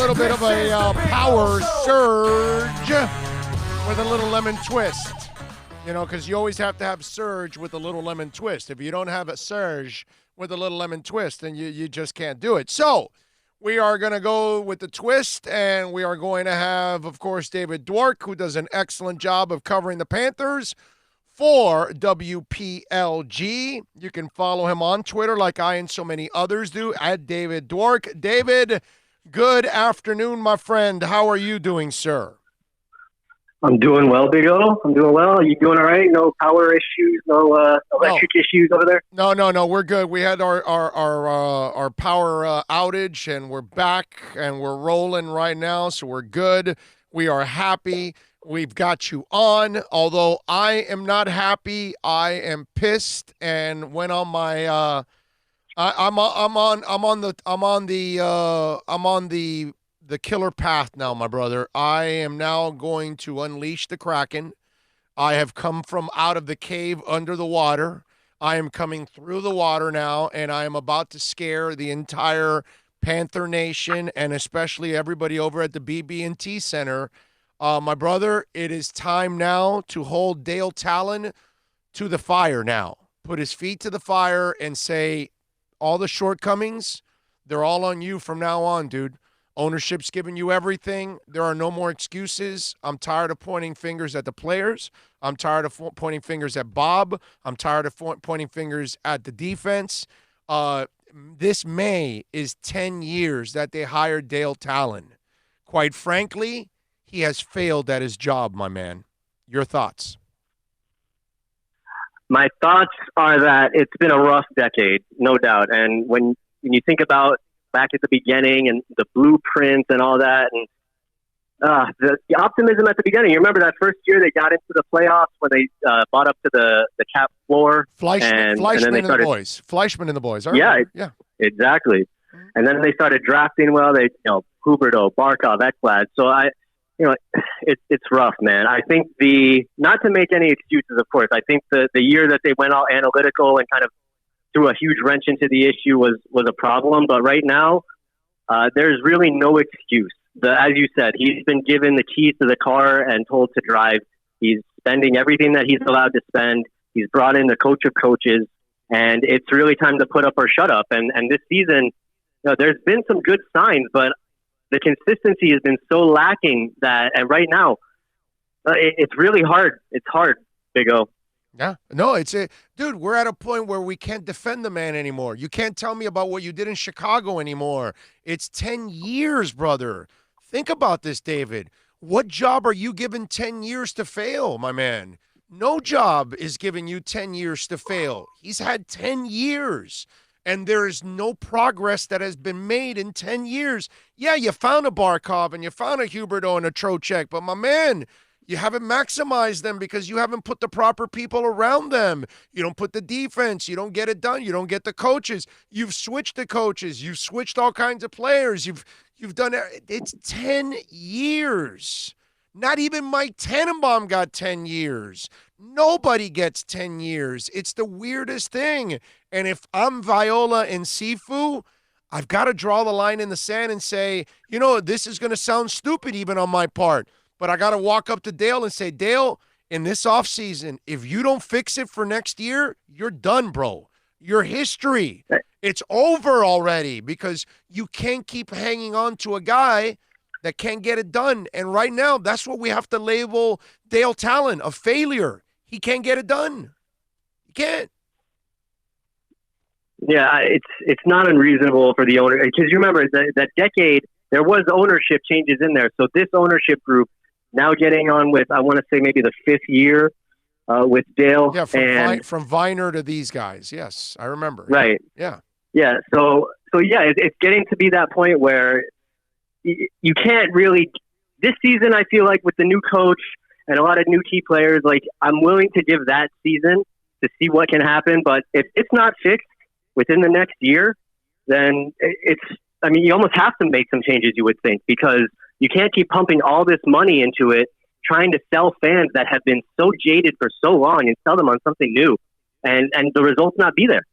little bit of a power surge with a little lemon twist. You know, because you always have to have surge with a little lemon twist. If you don't have a surge with a little lemon twist, then you just can't do it. So we are going to go with the twist, and we are going to have, of course, David Dwork, who does an excellent job of covering the Panthers for WPLG. You can follow him on Twitter like I and so many others do, at David Dwork. David, good afternoon, my friend. How are you doing, sir? I'm doing well, Big O. I'm doing well. Are you doing all right? No power issues, no electric issues over there? No. We're good. We had our power outage, and we're back, and we're rolling right now, so we're good. We are happy. We've got you on. Although I am not happy, I am pissed, and went on my. I'm on the killer path now, my brother. I am now going to unleash the Kraken. I have come from out of the cave under the water. I am coming through the water now, and I am about to scare the entire Panther Nation and especially everybody over at the BB&T Center. My brother, it is time now to hold Dale Talon to the fire now. Put his feet to the fire and say, all the shortcomings, they're all on you from now on, dude. Ownership's giving you everything. There are no more excuses. I'm tired of pointing fingers at the players. I'm tired of pointing fingers at Bob. I'm tired of pointing fingers at the defense. This May is 10 years that they hired Dale Talon. Quite frankly, he has failed at his job, my man. Your thoughts? My thoughts are that it's been a rough decade, no doubt. And when you think about back at the beginning and the blueprint and all that, and the optimism at the beginning. You remember that first year they got into the playoffs when they bought up to the cap floor. Fleischman and the boys. Fleischman and the boys. Yeah, exactly. And then they started drafting well. They, Huberdeau, Barkov, Ekblad. So it's rough, man. I think not to make any excuses, of course. I think the year that they went all analytical and kind of threw a huge wrench into the issue was a problem. But right now, there's really no excuse. As you said, he's been given the keys to the car and told to drive. He's spending everything that he's allowed to spend. He's brought in the coach of coaches, and it's really time to put up or shut up. And this season, there's been some good signs, but the consistency has been so lacking and right now, it's really hard. It's hard, Big O. Yeah. No, dude, we're at a point where we can't defend the man anymore. You can't tell me about what you did in Chicago anymore. It's 10 years, brother. Think about this, David. What job are you given 10 years to fail, my man? No job is giving you 10 years to fail. He's had 10 years, and there is no progress that has been made in 10 years. Yeah, you found a Barkov, and you found a Huberdeau and a Trocheck, but my man, you haven't maximized them because you haven't put the proper people around them. You don't put the defense. You don't get it done. You don't get the coaches. You've switched the coaches. You've switched all kinds of players. You've done it. It's 10 years. Not even Mike Tannenbaum got 10 years. Nobody gets 10 years. It's the weirdest thing. And if I'm Viola and Sifu, I've got to draw the line in the sand and say, this is going to sound stupid even on my part. But I got to walk up to Dale and say, Dale, in this offseason, if you don't fix it for next year, you're done, bro. Your history. It's over already because you can't keep hanging on to a guy that can't get it done. And right now, that's what we have to label Dale Talon, a failure. He can't get it done. He can't. Yeah, it's not unreasonable for the owner. Because you remember, that decade, there was ownership changes in there. So this ownership group, now getting on with, I want to say maybe the 5th year with Dale. Yeah, from Viner to these guys. Yes, I remember. Right. Yeah. Yeah. So yeah, it's getting to be that point where you can't really. This season, I feel like with the new coach and a lot of new key players, like I'm willing to give that season to see what can happen. But if it's not fixed within the next year, then you almost have to make some changes, you would think, because you can't keep pumping all this money into it, trying to sell fans that have been so jaded for so long and sell them on something new, and the results not be there.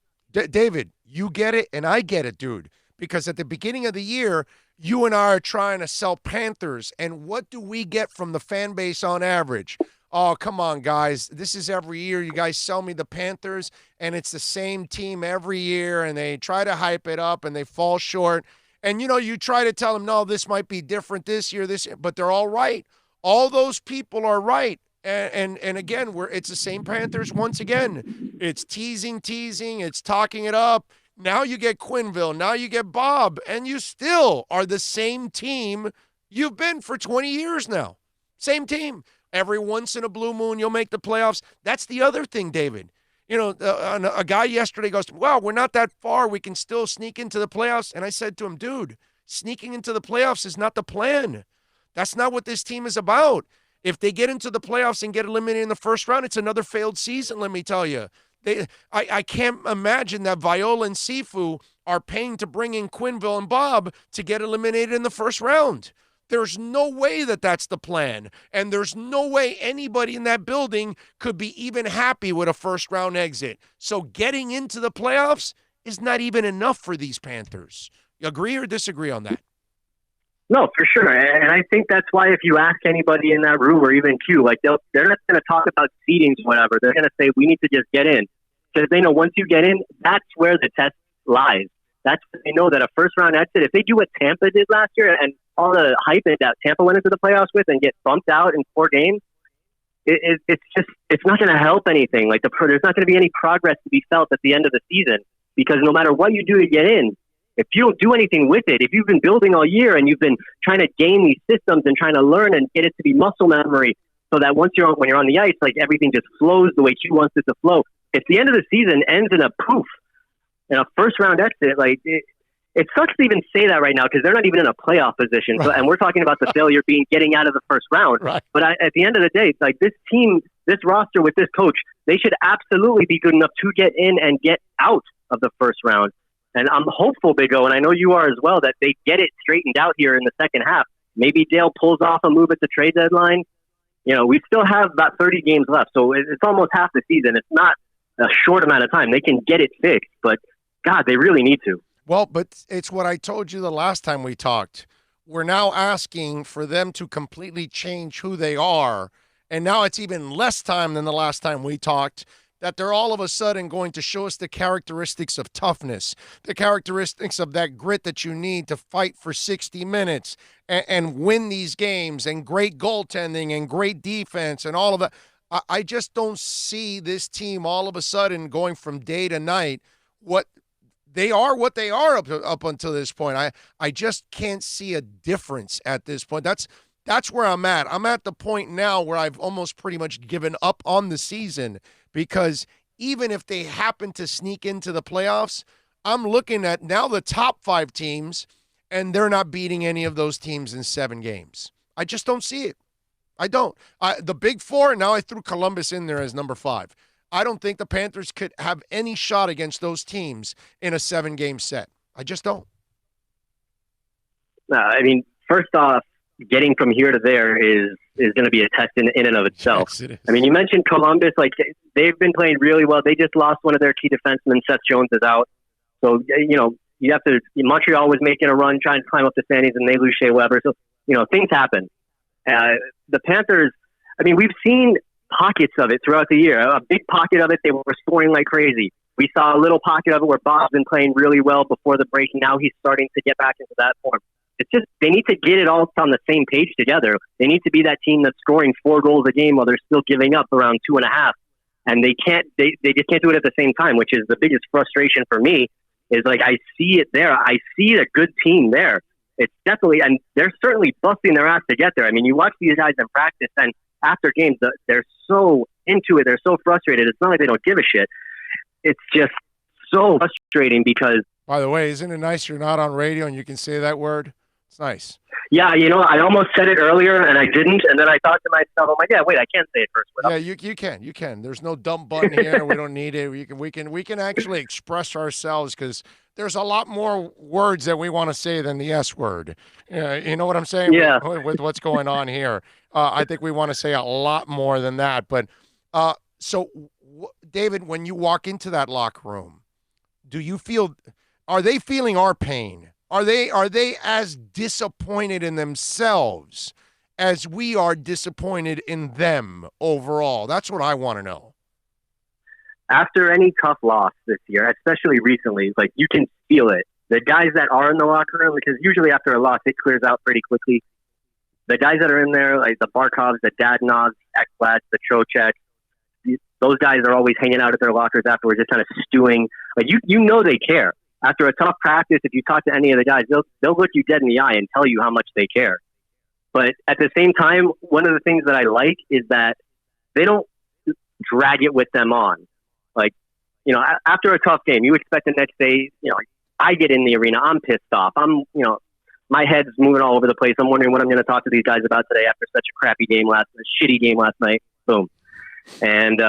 David, you get it, and I get it, dude. because at the beginning of the year, you and I are trying to sell Panthers, and what do we get from the fan base on average? Oh, come on, guys. This is every year. You guys sell me the Panthers, and it's the same team every year, and they try to hype it up, and they fall short. And, you try to tell them, no, this might be different this year, but they're all right. All those people are right. And again, it's the same Panthers once again. It's teasing, it's talking it up. Now you get Quenneville, now you get Bob, and you still are the same team you've been for 20 years now. Same team. Every once in a blue moon, you'll make the playoffs. That's the other thing, David. A guy yesterday goes, well, we're not that far. We can still sneak into the playoffs. And I said to him, dude, sneaking into the playoffs is not the plan. That's not what this team is about. If they get into the playoffs and get eliminated in the first round, it's another failed season, let me tell you. I can't imagine that Viola and Sifu are paying to bring in Quenneville and Bob to get eliminated in the first round. There's no way that that's the plan. And there's no way anybody in that building could be even happy with a first-round exit. So getting into the playoffs is not even enough for these Panthers. You agree or disagree on that? No, for sure. And I think that's why if you ask anybody in that room or even Q, like they're not going to talk about seedings or whatever. They're going to say, we need to just get in. Because they know once you get in, that's where the test lies. They know that a first-round exit, if they do what Tampa did last year and all the hype that Tampa went into the playoffs with and get bumped out in 4 games, it's not going to help anything. Like there's not going to be any progress to be felt at the end of the season, because no matter what you do to get in, if you don't do anything with it, if you've been building all year and you've been trying to gain these systems and trying to learn and get it to be muscle memory, so that when you're on the ice, like everything just flows the way Q wants it to flow. If the end of the season ends in a poof, in a first-round exit, like it sucks to even say that right now because they're not even in a playoff position. Right. And we're talking about the failure being getting out of the first round. Right. But at the end of the day, like this team, this roster with this coach, they should absolutely be good enough to get in and get out of the first round. And I'm hopeful, Big O, and I know you are as well, that they get it straightened out here in the second half. Maybe Dale pulls off a move at the trade deadline. We still have about 30 games left, so it's almost half the season. It's not a short amount of time. They can get it fixed, but God, they really need to. Well, but it's what I told you the last time we talked. We're now asking for them to completely change who they are, and now it's even less time than the last time we talked, that they're all of a sudden going to show us the characteristics of toughness, the characteristics of that grit that you need to fight for 60 minutes and win these games, and great goaltending and great defense and all of that. I just don't see this team all of a sudden going from day to night. What they are up until this point. I just can't see a difference at this point. That's where I'm at. I'm at the point now where I've almost pretty much given up on the season, because even if they happen to sneak into the playoffs, I'm looking at now the top 5 teams, and they're not beating any of those teams in 7 games. I just don't see it. I don't. The Big Four, now I threw Columbus in there as number 5. I don't think the Panthers could have any shot against those teams in a 7-game set. I just don't. I mean, first off, getting from here to there is going to be a test in and of itself. Yes, it is. I mean, you mentioned Columbus. Like, they've been playing really well. They just lost one of their key defensemen. Seth Jones is out. So, you have to – Montreal was making a run trying to climb up the standings, and they lose Shea Weber. So, things happen. The Panthers, I mean, we've seen pockets of it throughout the year. A big pocket of it, they were scoring like crazy. We saw a little pocket of it where Bob's been playing really well before the break. Now he's starting to get back into that form. It's just they need to get it all on the same page together. They need to be that team that's scoring 4 goals a game while they're still giving up around 2.5. And they can't. They just can't do it at the same time, which is the biggest frustration for me. Is like I see it there. I see a good team there. It's definitely, and they're certainly busting their ass to get there. I mean, you watch these guys in practice, and after games, they're so into it. They're so frustrated. It's not like they don't give a shit. It's just so frustrating because. By the way, isn't it nice you're not on radio and you can say that word? It's nice. Yeah, I almost said it earlier and I didn't, and then I thought to myself, I'm like, yeah, wait, I can't say it first. Yeah, you can. There's no dump button here. We don't need it. We can actually express ourselves, because there's a lot more words that we want to say than the S word. You know what I'm saying? Yeah. With what's going on here, I think we want to say a lot more than that. But David, when you walk into that locker room, are they feeling our pain? Are they as disappointed in themselves as we are disappointed in them overall? That's what I want to know. After any tough loss this year, especially recently, like you can feel it. The guys that are in the locker room, because usually after a loss, it clears out pretty quickly. The guys that are in there, like the Barkovs, the Dadonovs, the Ekblads, the Trocheks, those guys are always hanging out at their lockers afterwards, just kind of stewing. Like you know they care. After a tough practice, if you talk to any of the guys, they'll look you dead in the eye and tell you how much they care. But at the same time, one of the things that I like is that they don't drag it with them on. Like, after a tough game, you expect the next day, I get in the arena, I'm pissed off. My head's moving all over the place. I'm wondering what I'm going to talk to these guys about today after such a crappy game shitty game last night. Boom. And,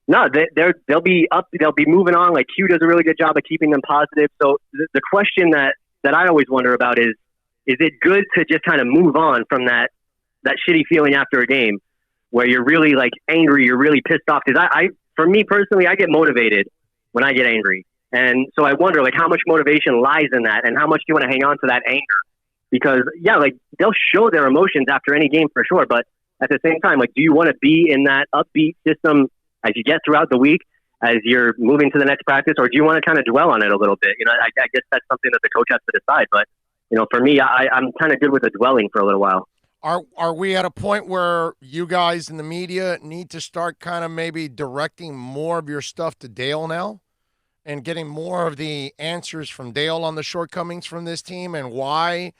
no, they'll be up. They'll be moving on. Like Q does a really good job of keeping them positive. So the question that I always wonder about is it good to just kind of move on from that shitty feeling after a game where you're really like angry, you're really pissed off? Because for me personally, I get motivated when I get angry, and so I wonder like how much motivation lies in that, and how much do you want to hang on to that anger? Because like they'll show their emotions after any game for sure, but at the same time, like, do you want to be in that upbeat system as you get throughout the week, as you're moving to the next practice, or do you want to kind of dwell on it a little bit? I guess that's something that the coach has to decide. But, for me, I'm kind of good with the dwelling for a little while. Are we at a point where you guys in the media need to start kind of maybe directing more of your stuff to Dale now and getting more of the answers from Dale on the shortcomings from this team and why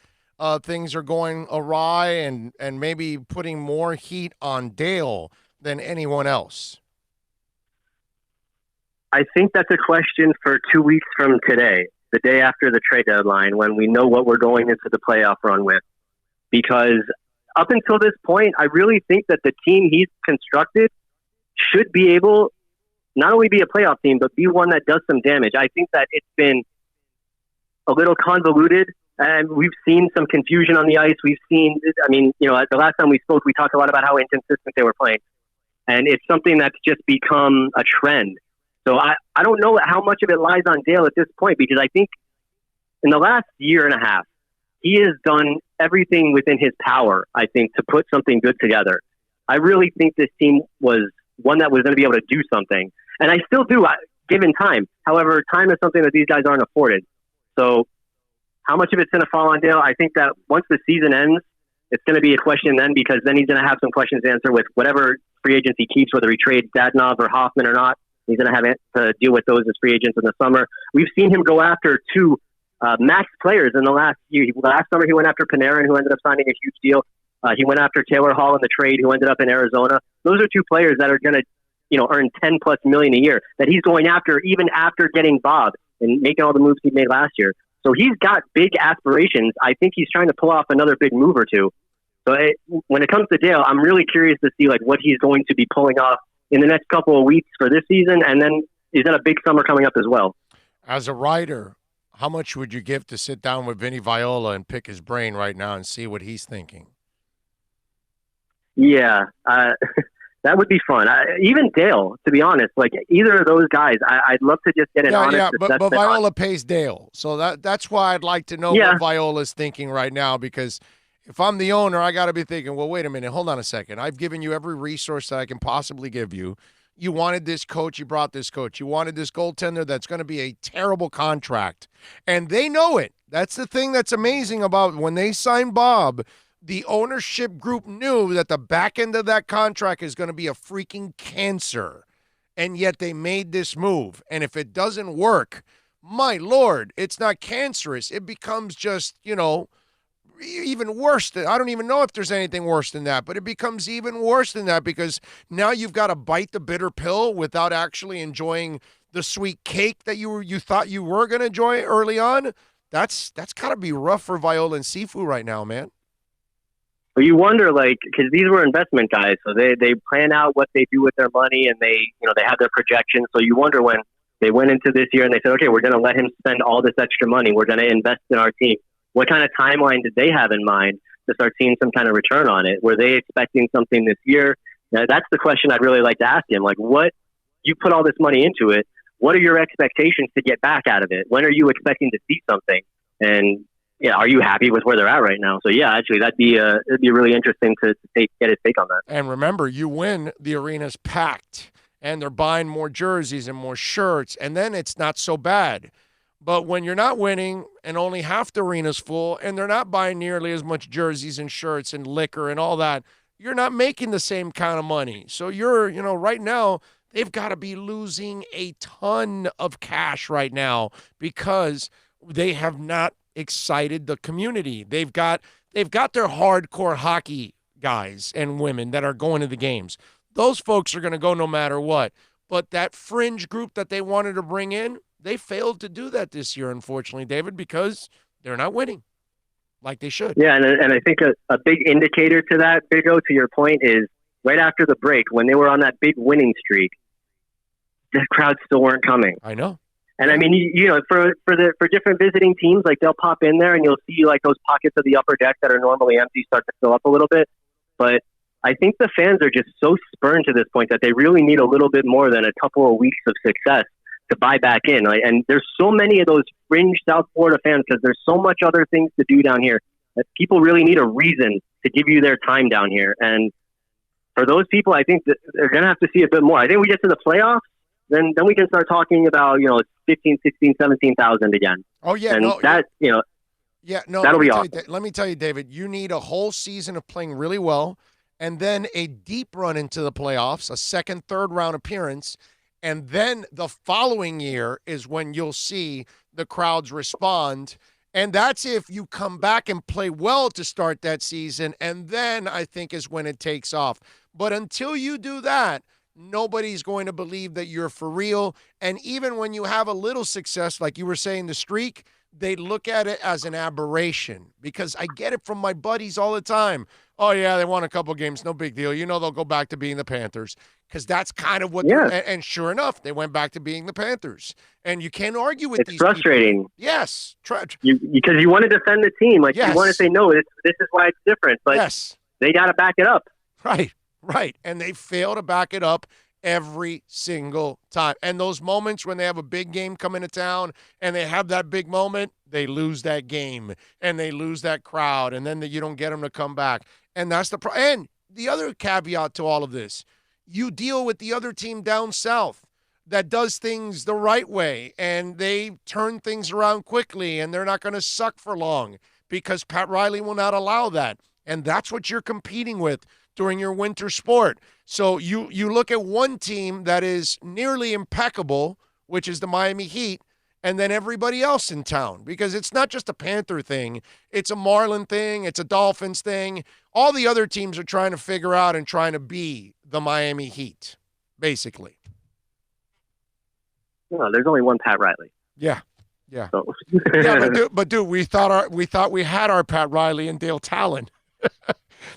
things are going awry, and maybe putting more heat on Dale than anyone else? I think that's a question for 2 weeks from today, the day after the trade deadline, when we know what we're going into the playoff run with. Because up until this point, I really think that the team he's constructed should be able not only be a playoff team, but be one that does some damage. I think that it's been a little convoluted, and we've seen some confusion on the ice. We've seen, the last time we spoke, we talked a lot about how inconsistent they were playing. And it's something that's just become a trend. So I don't know how much of it lies on Dale at this point, because I think in the last year and a half, he has done everything within his power, I think, to put something good together. I really think this team was one that was going to be able to do something. And I still do, given time. However, time is something that these guys aren't afforded. So how much of it's going to fall on Dale? I think that once the season ends, it's going to be a question then, because then he's going to have some questions to answer with whatever free agents he keeps, whether he trades Dadonov or Hoffman or not. He's going to have to deal with those as free agents in the summer. We've seen him go after two max players in the last year. Last summer, he went after Panarin, who ended up signing a huge deal. He went after Taylor Hall in the trade, who ended up in Arizona. Those are two players that are going to, earn $10+ million a year, that he's going after even after getting Bob and making all the moves he made last year. So he's got big aspirations. I think he's trying to pull off another big move or two. So when it comes to Dale, I'm really curious to see like what he's going to be pulling off in the next couple of weeks for this season, and then he's got a big summer coming up as well. As a writer, how much would you give to sit down with Vinny Viola and pick his brain right now and see what he's thinking? Yeah, that would be fun. Even Dale, to be honest, like either of those guys, I'd love to just get an honest assessment. But Viola pays Dale, so that's why I'd like to know what Viola's thinking right now, because if I'm the owner, I got to be thinking, well, wait a minute, hold on a second. I've given you every resource that I can possibly give you. You wanted this coach, you brought this coach. You wanted this goaltender that's going to be a terrible contract. And they know it. That's the thing that's amazing about when they signed Bob, the ownership group knew that the back end of that contract is going to be a freaking cancer. And yet they made this move. And if it doesn't work, my Lord, it's not cancerous. It becomes just, even worse. I don't even know if there's anything worse than that, but it becomes even worse than that, because now you've got to bite the bitter pill without actually enjoying the sweet cake that you thought you were going to enjoy early on. That's got to be rough for Viola and Sifu right now, man. Well, you wonder, because these were investment guys, so they plan out what they do with their money, and they have their projections. So you wonder when they went into this year and they said, okay, we're going to let him spend all this extra money. We're going to invest in our team. What kind of timeline did they have in mind to start seeing some kind of return on it? Were they expecting something this year? Now, that's the question I'd really like to ask him. Like, what you put all this money into it? what are your expectations to get back out of it? When are you expecting to see something? And yeah, are you happy with where they're at right now? So yeah, actually, it'd be really interesting to get his take on that. And remember, you win, the arena's packed, and they're buying more jerseys and more shirts, and then it's not so bad. But when you're not winning and only half the arena's full and they're not buying nearly as much jerseys and shirts and liquor and all that, you're not making the same kind of money. So right now, they've got to be losing a ton of cash right now because they have not excited the community. They've got their hardcore hockey guys and women that are going to the games. Those folks are going to go no matter what. But that fringe group that they wanted to bring in, they failed to do that this year, unfortunately, David, because they're not winning like they should. Yeah, and I think a big indicator to that, Big O, to your point, is right after the break, when they were on that big winning streak, the crowds still weren't coming. I know. And I mean, for different visiting teams, like they'll pop in there and you'll see like those pockets of the upper deck that are normally empty start to fill up a little bit. But I think the fans are just so spurned to this point that they really need a little bit more than a couple of weeks of success to buy back in. And there's so many of those fringe South Florida fans because there's so much other things to do down here that people really need a reason to give you their time down here. And for those people, I think that they're going to have to see a bit more. I think we get to the playoffs, then we can start talking about, 15, 16, 17,000 again. Oh, yeah. And that'll be awesome. Let me tell you, David, you need a whole season of playing really well and then a deep run into the playoffs, a second, third round appearance. And then the following year is when you'll see the crowds respond. And that's if you come back and play well to start that season. And then I think is when it takes off. But until you do that, nobody's going to believe that you're for real. And even when you have a little success, like you were saying, the streak, they look at it as an aberration because I get it from my buddies all the time. Oh, yeah, they won a couple games. No big deal. They'll go back to being the Panthers because that's kind of what and sure enough, they went back to being the Panthers. And you can't argue with these frustrating. People. Yes. Because you want to defend the team. Like, you want to say, no, this is why it's different. But they got to back it up. Right. And they fail to back it up every single time. And those moments when they have a big game come into town and they have that big moment, they lose that game and they lose that crowd. And then you don't get them to come back. And that's the problem. And the other caveat to all of this, you deal with the other team down south that does things the right way and they turn things around quickly and they're not going to suck for long because Pat Riley will not allow that. And that's what you're competing with during your winter sport. So you look at one team that is nearly impeccable, which is the Miami Heat, and then everybody else in town, because it's not just a Panther thing. It's a Marlin thing. It's a Dolphins thing. All the other teams are trying to figure out and trying to be the Miami Heat, basically. No, there's only one Pat Riley. Yeah. So. Yeah, but dude, we thought we had our Pat Riley and Dale Talon.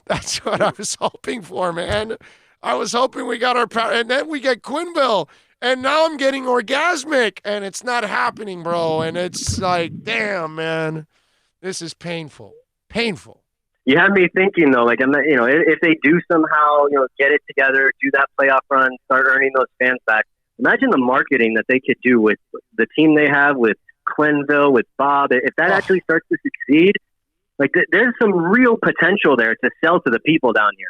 That's what I was hoping for, man. I was hoping we got our Pat, and then we get Quenneville, and now I'm getting Orgasmic, and it's not happening, bro. And it's like, damn, man, this is painful. You have me thinking though, like if they do somehow, get it together, do that playoff run, start earning those fans back. Imagine the marketing that they could do with the team they have, with Quenneville, with Bob. If that actually starts to succeed, like there's some real potential there to sell to the people down here.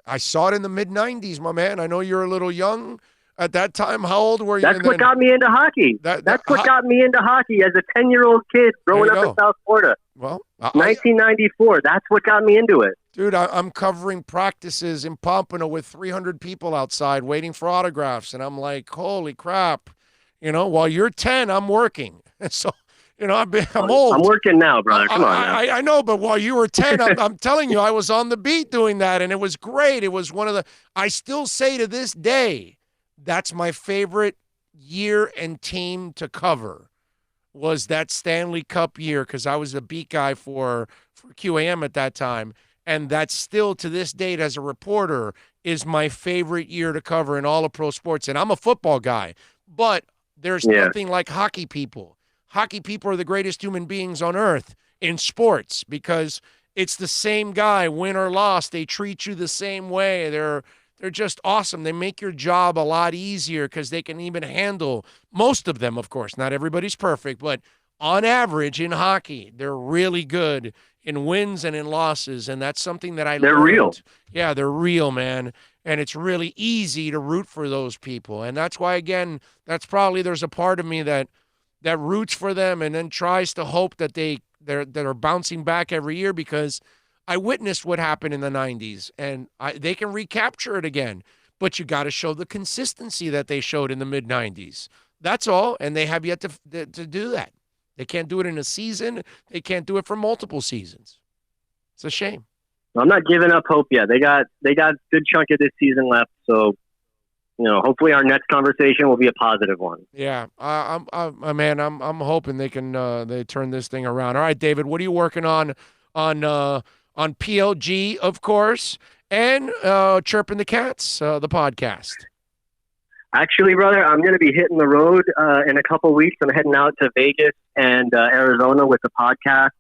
I saw it in the mid-'90s, my man. I know you're a little young at that time. How old were you? That's what got me into hockey. That's what got me into hockey as a 10-year-old kid growing up in South Florida. Well, 1994. That's what got me into it. Dude, I'm covering practices in Pompano with 300 people outside waiting for autographs, and I'm like, holy crap. While you're 10, I'm working. So, I'm old. I'm working now, brother. Come on. I know, but while you were 10, I'm telling you, I was on the beat doing that, and it was great. It was I still say to this day, that's my favorite year and team to cover was that Stanley Cup year because I was a beat guy for QAM at that time. And that still, to this date, as a reporter, is my favorite year to cover in all of pro sports. And I'm a football guy, but there's nothing like hockey people. Hockey people are the greatest human beings on earth in sports because it's the same guy, win or loss. They treat you the same way. They're They're just awesome. They make your job a lot easier because they can even handle, most of them, of course. Not everybody's perfect, but on average in hockey, they're really good in wins and in losses, and that's something that They're learned. real. Yeah, they're real, man. And it's really easy to root for those people. And that's why, again, that's probably there's a part of me that roots for them and then tries to hope that they're bouncing back every year, because I witnessed what happened in the 90s, and they can recapture it again. But you got to show the consistency that they showed in the mid-90s. That's all, and they have yet to do that. They can't do it in a season. They can't do it for multiple seasons. It's a shame. I'm not giving up hope yet. They got a good chunk of this season left, so hopefully our next conversation will be a positive one. Yeah, I'm hoping they can they turn this thing around. All right, David, what are you working on PLG, of course, and Chirping the Cats, the podcast? Actually, brother, I'm going to be hitting the road in a couple of weeks. I'm heading out to Vegas and Arizona with the podcast.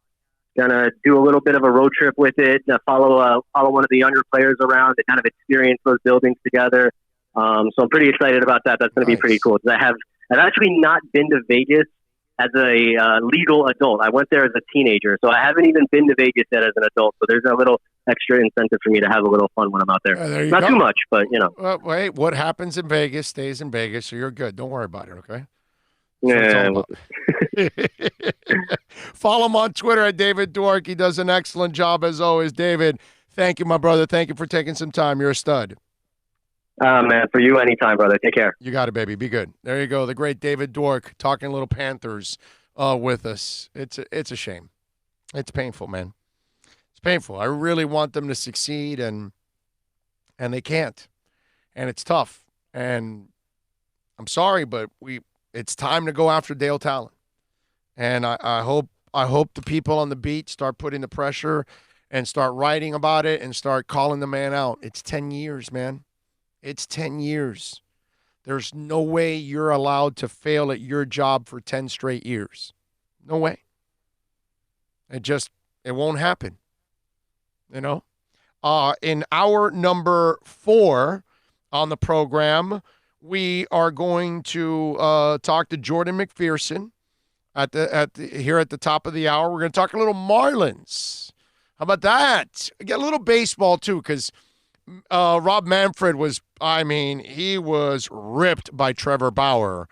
Gonna do a little bit of a road trip with it. Follow one of the younger players around to kind of experience those buildings together. So I'm pretty excited about that. That's going to be pretty cool. I've actually not been to Vegas as a legal adult. I went there as a teenager, so I haven't even been to Vegas yet as an adult. So there's a little extra incentive for me to have a little fun when I'm out there. There not too much, but wait, what happens in Vegas stays in Vegas, so you're good. Don't worry about it, okay? Yeah. Follow him on Twitter at David Dwork. He does an excellent job as always. David, thank you, my brother. Thank you for taking some time. You're a stud. Man, for you anytime, brother. Take care. You got it, baby. Be good. There you go. The great David Dwork talking little Panthers with us. It's a shame. It's painful, man. It's painful. I really want them to succeed, and they can't. And it's tough. And I'm sorry, but it's time to go after Dale Talon. And I hope the people on the beat start putting the pressure and start writing about it and start calling the man out. It's 10 years, man. It's 10 years. There's no way you're allowed to fail at your job for 10 straight years. No way. It won't happen. In hour number 4 on the program, we are going to talk to Jordan McPherson here at the top of the hour. We're going to talk a little Marlins. How about that? Get a little baseball too, because Rob Manfred he was ripped by Trevor Bauer,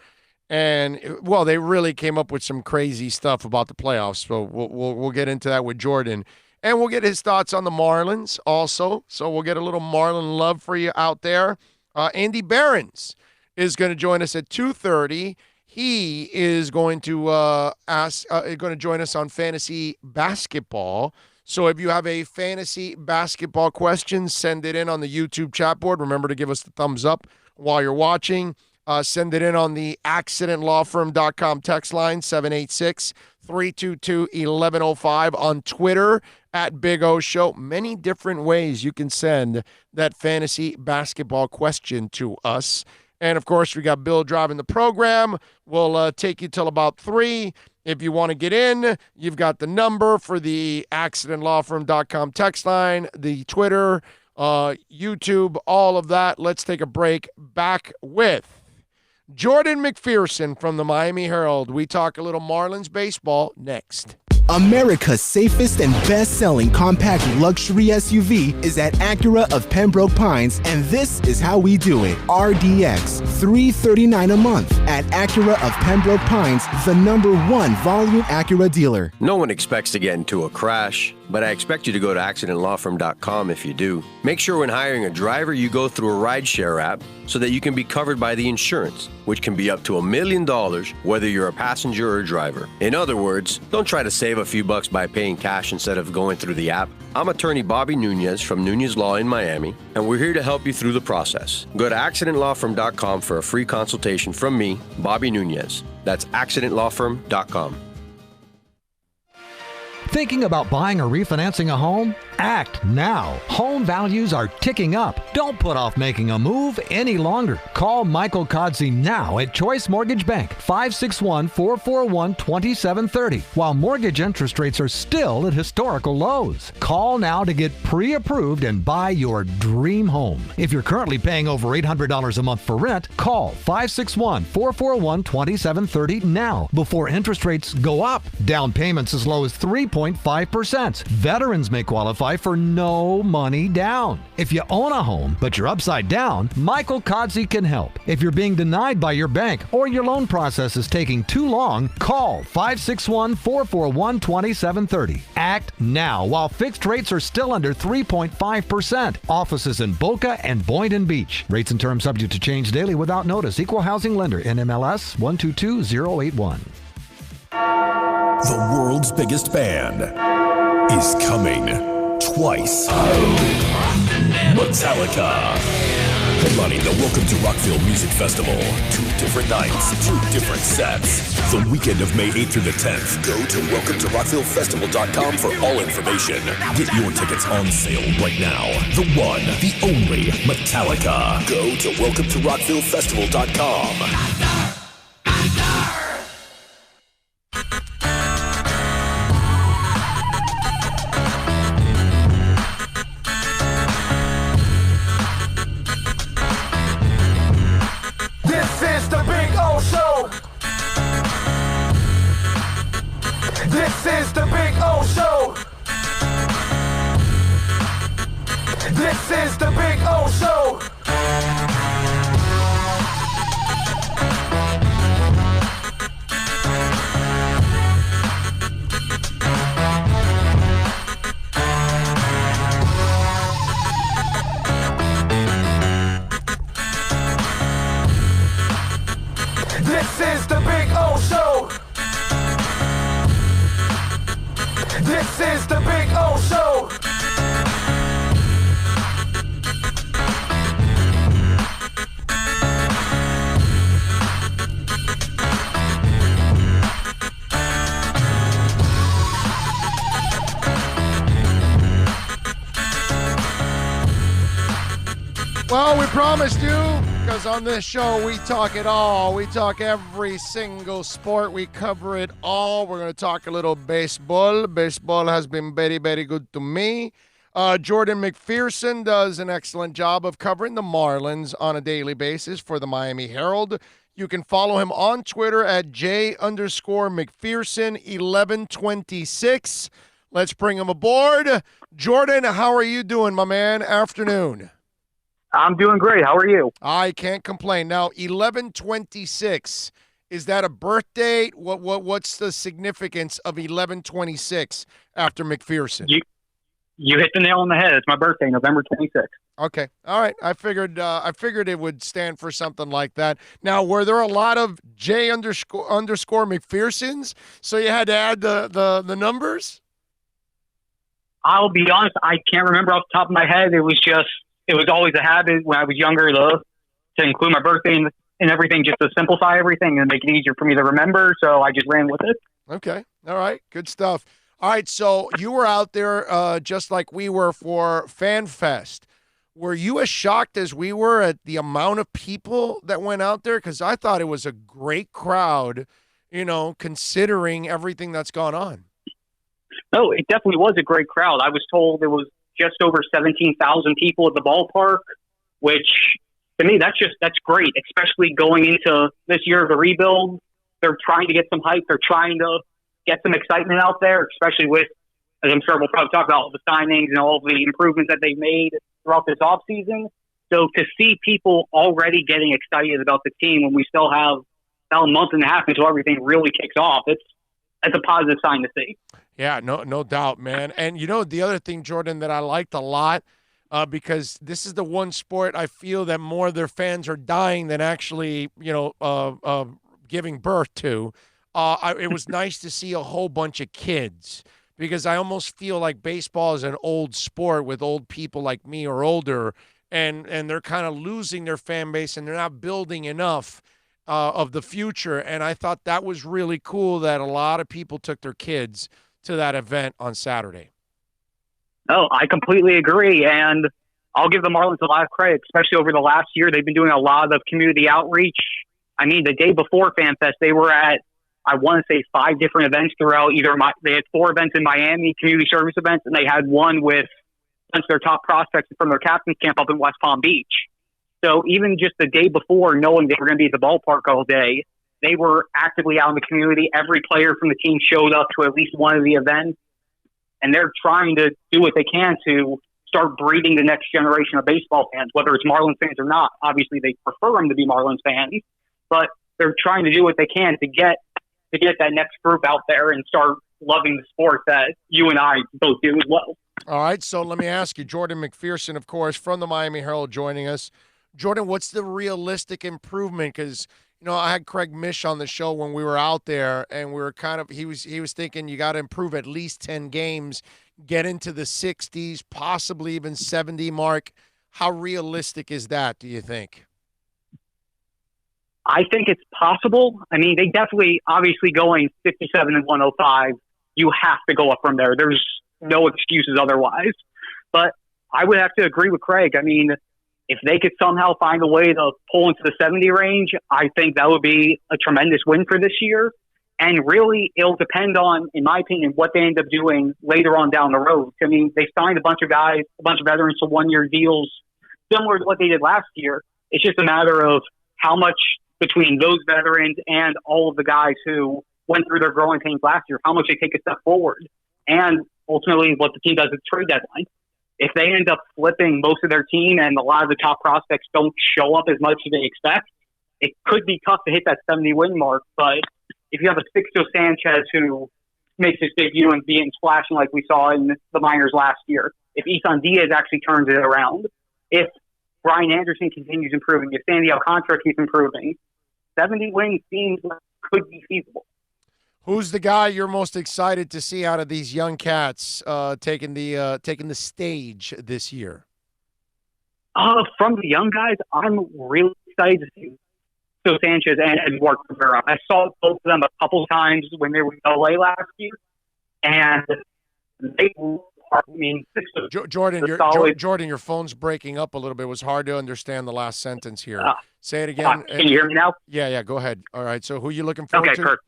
and they really came up with some crazy stuff about the playoffs. So we'll get into that with Jordan, and we'll get his thoughts on the Marlins also. So we'll get a little Marlin love for you out there. Andy Behrens is going to join us at 2:30. He is going to join us on fantasy basketball. So if you have a fantasy basketball question, send it in on the YouTube chat board. Remember to give us the thumbs up while you're watching. Send it in on the accidentlawfirm.com text line, 786-322-1105, on Twitter at Big O Show. Many different ways you can send that fantasy basketball question to us. And, of course, we got Bill driving the program. We'll take you till about 3. If you want to get in, you've got the number for the accidentlawfirm.com text line, the Twitter, YouTube, all of that. Let's take a break. Back with Jordan McPherson from the Miami Herald. We talk a little Marlins baseball next. America's safest and best-selling compact luxury SUV is at Acura of Pembroke Pines, and this is how we do it. RDX, $339 a month at Acura of Pembroke Pines, the #1 volume Acura dealer. No one expects to get into a crash, but I expect you to go to accidentlawfirm.com if you do. Make sure when hiring a driver, you go through a rideshare app so that you can be covered by the insurance, which can be up to $1 million whether you're a passenger or a driver. In other words, don't try to save a few bucks by paying cash instead of going through the app. I'm attorney Bobby Nunez from Nunez Law in Miami, and we're here to help you through the process. Go to accidentlawfirm.com for a free consultation from me, Bobby Nunez. That's accidentlawfirm.com. Thinking about buying or refinancing a home? Act now. Home values are ticking up. Don't put off making a move any longer. Call Michael Kodsey now at Choice Mortgage Bank, 561-441-2730, while mortgage interest rates are still at historical lows. Call now to get pre-approved and buy your dream home. If you're currently paying over $800 a month for rent, call 561-441-2730 now before interest rates go up. Down payments as low as 3.5%. Veterans may qualify for no money down. If you own a home, but you're upside down, Michael Kodsey can help. If you're being denied by your bank or your loan process is taking too long, call 561-441-2730. Act now while fixed rates are still under 3.5%. Offices in Boca and Boynton Beach. Rates and terms subject to change daily without notice. Equal housing lender. NMLS 122081. The world's biggest band is coming twice. Metallica. Headlining the Welcome to Rockville Music Festival. 2 different nights, 2 different sets. The weekend of May 8th through the 10th. Go to welcometorockvillefestival.com for all information. Get your tickets on sale right now. The one, the only Metallica. Go to welcometorockvillefestival.com. This is the Big O Show. This is the Big O Show. This is the Big O Show. This is the Big O Show. Well, we promised you, because on this show we talk it all. We talk every single sport. We cover it all. We're going to talk a little baseball. Baseball has been very, very good to me. Jordan McPherson does an excellent job of covering the Marlins on a daily basis for the Miami Herald. You can follow him on Twitter at J_McPherson1126. Let's bring him aboard. Jordan, how are you doing, my man? Afternoon. I'm doing great. How are you? I can't complain. Now, 1126, is that a birth date? What's the significance of 1126 after McPherson? You hit the nail on the head. It's my birthday, November 26th. Okay. All right. I figured it would stand for something like that. Now, were there a lot of J_McPhersons? So you had to add the numbers? I'll be honest, I can't remember off the top of my head. It was always a habit when I was younger to include my birthday and everything, just to simplify everything and make it easier for me to remember. So I just ran with it. Okay. All right. Good stuff. All right. So you were out there just like we were for Fan Fest. Were you as shocked as we were at the amount of people that went out there? Because I thought it was a great crowd, considering everything that's gone on. No, it definitely was a great crowd. I was told it was just over 17,000 people at the ballpark, which to me, that's great, especially going into this year of the rebuild. They're trying to get some hype. They're trying to get some excitement out there, especially with, as I'm sure we'll probably talk about, all the signings and all the improvements that they've made throughout this offseason. So to see people already getting excited about the team when we still have about a month and a half until everything really kicks off, it's a positive sign to see. Yeah, no doubt, man. And the other thing, Jordan, that I liked a lot, because this is the one sport I feel that more of their fans are dying than actually, giving birth to. It was nice to see a whole bunch of kids, because I almost feel like baseball is an old sport with old people like me or older, and they're kind of losing their fan base, and they're not building enough of the future. And I thought that was really cool that a lot of people took their kids to that event on Saturday. Oh, I completely agree. And I'll give the Marlins a lot of credit, especially over the last year. They've been doing a lot of community outreach. I mean, the day before FanFest, they were at, I want to say, 5 different events throughout they had 4 events in Miami, community service events, and they had one with a bunch of their top prospects from their captain's camp up in West Palm Beach. So even just the day before, knowing they were going to be at the ballpark all day, they were actively out in the community. Every player from the team showed up to at least one of the events, and they're trying to do what they can to start breeding the next generation of baseball fans, whether it's Marlins fans or not. Obviously, they prefer them to be Marlins fans, but they're trying to do what they can to get that next group out there and start loving the sport that you and I both do as well. All right, so let me ask you, Jordan McPherson, of course, from the Miami Herald joining us. Jordan, what's the realistic improvement? Because, I had Craig Mish on the show when we were out there, and we were he was thinking you got to improve at least 10 games, get into the 60s, possibly even 70 mark. How realistic is that, do you think? I think it's possible. I mean, they definitely, obviously going 57 and 105, you have to go up from there. There's no excuses otherwise. But I would have to agree with Craig. I mean, if they could somehow find a way to pull into the 70 range, I think that would be a tremendous win for this year. And really, it'll depend on, in my opinion, what they end up doing later on down the road. I mean, they signed a bunch of guys, a bunch of veterans to one-year deals, similar to what they did last year. It's just a matter of how much between those veterans and all of the guys who went through their growing pains last year, how much they take a step forward. And ultimately, what the team does at the trade deadline. If they end up flipping most of their team and a lot of the top prospects don't show up as much as they expect, it could be tough to hit that 70-win mark. But if you have a Sixto Sanchez who makes his debut and being splashing like we saw in the minors last year, if Isan Diaz actually turns it around, if Brian Anderson continues improving, if Sandy Alcantara keeps improving, 70 wins seems like could be feasible. Who's the guy you're most excited to see out of these young cats taking the stage this year? From the young guys, I'm really excited to see Sixto Sanchez and Edward Cabrera. I saw both of them a couple times when they were in LA last year, and they Jordan, Jordan, your phone's breaking up a little bit. It was hard to understand the last sentence here. Say it again. Can you hear me now? Yeah, go ahead. All right, so who are you looking forward to? Perfect.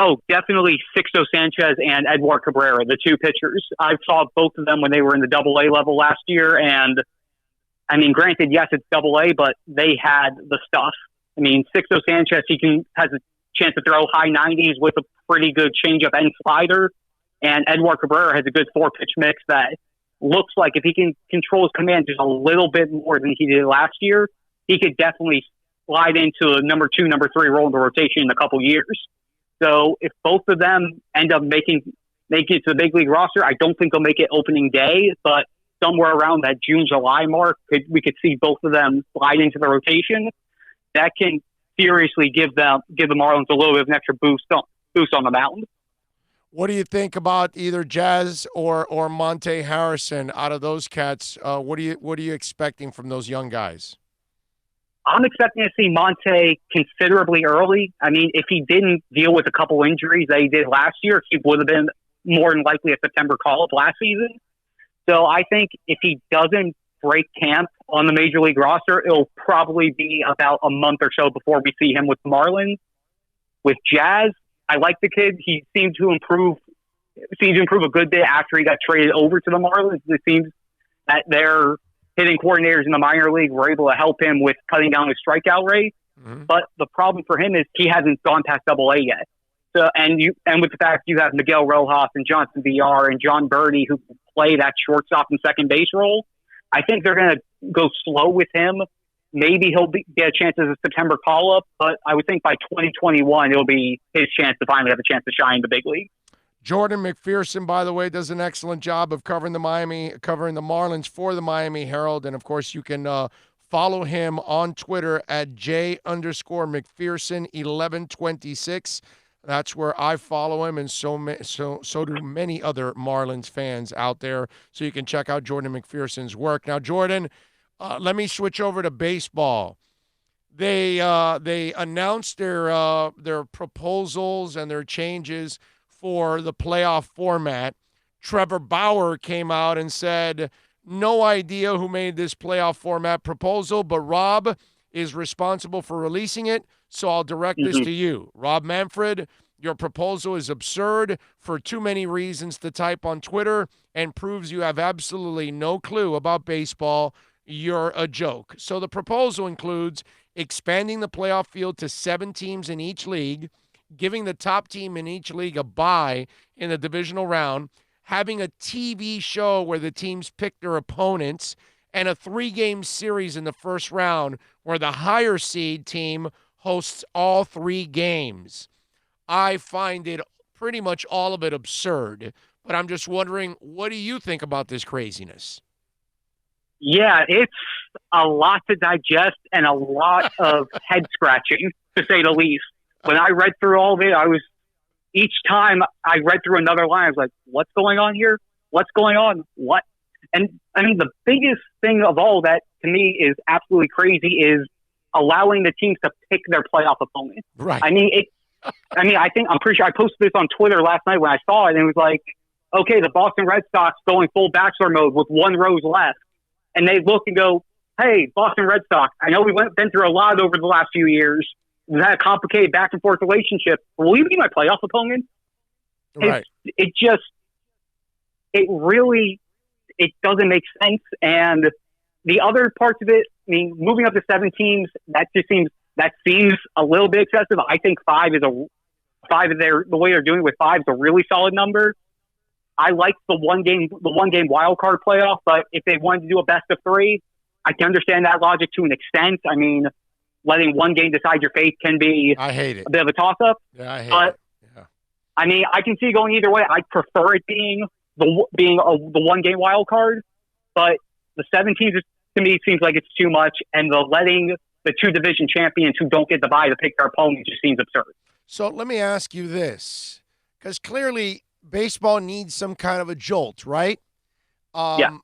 Oh, definitely Sixto Sanchez and Edward Cabrera, the two pitchers. I saw both of them when they were in the AA level last year, and I mean, granted, yes, it's AA, but they had the stuff. I mean, Sixto Sanchez, has a chance to throw high 90s with a pretty good changeup and slider, and Edward Cabrera has a good 4-pitch mix that looks like if he can control his command just a little bit more than he did last year, he could definitely slide into a number 2, number 3 role in the rotation in a couple years. So if both of them end up making it to the big league roster, I don't think they'll make it opening day, but somewhere around that June, July mark, we could see both of them slide into the rotation. That can seriously give the Marlins a little bit of an extra boost on the mound. What do you think about either Jazz or Monte Harrison out of those cats? What are you expecting from those young guys? I'm expecting to see Monte considerably early. I mean, if he didn't deal with a couple injuries that he did last year, he would have been more than likely a September call-up last season. So I think if he doesn't break camp on the Major League roster, it'll probably be about a month or so before we see him with the Marlins. With Jazz, I like the kid. He seemed to improve a good bit after he got traded over to the Marlins. It seems that their hitting coordinators in the minor league were able to help him with cutting down his strikeout rate. Mm-hmm. But the problem for him is he hasn't gone past AA yet. So, and with the fact you have Miguel Rojas and Johnson VR and John Birdie who play that shortstop and second base role, I think they're going to go slow with him. Maybe he'll get a chance as a September call-up, but I would think by 2021 it'll be his chance to finally have a chance to shine in the big league. Jordan McPherson, by the way, does an excellent job of covering the Marlins for the Miami Herald. And, of course, you can follow him on Twitter at J_McPherson1126. That's where I follow him, and so do many other Marlins fans out there. So you can check out Jordan McPherson's work. Now, Jordan, let me switch over to baseball. They announced their proposals and their changes for the playoff format. Trevor Bauer came out and said, no idea who made this playoff format proposal, but Rob is responsible for releasing it, so I'll direct this to you. Rob Manfred, your proposal is absurd for too many reasons to type on Twitter and proves you have absolutely no clue about baseball. You're a joke. So the proposal includes expanding the playoff field to 7 teams in each league, giving the top team in each league a bye in the divisional round, having a TV show where the teams pick their opponents, and a 3-game series in the first round where the higher seed team hosts all 3 games. I find it pretty much all of it absurd, but I'm just wondering, what do you think about this craziness? Yeah, it's a lot to digest and a lot of head scratching, to say the least. When I read through all of it, each time I read through another line, I was like, what's going on here? What's going on? What? And I mean, the biggest thing of all that to me is absolutely crazy is allowing the teams to pick their playoff opponent. Right. I'm pretty sure I posted this on Twitter last night when I saw it, and it was like, okay, the Boston Red Sox going full bachelor mode with 1 rose left. And they look and go, hey, Boston Red Sox, I know been through a lot over the last few years. We've had a complicated back and forth relationship. Will you be my playoff opponent? Right. It doesn't make sense. And the other parts of it, I mean, moving up to 7 teams, that seems a little bit excessive. I think the way they're doing it with 5 is a really solid number. I like the one game wild card playoff, but if they wanted to do a best of 3, I can understand that logic to an extent. I mean, letting one game decide your fate can be I hate it. A bit of a toss up. Yeah, I hate it. Yeah. I mean, I can see going either way. I prefer it being the one game wild card, but the 7 teams to me seems like it's too much, and the letting the 2 division champions who don't get the bye to pick their opponent just seems absurd. So let me ask you this, because clearly baseball needs some kind of a jolt, right? Yeah.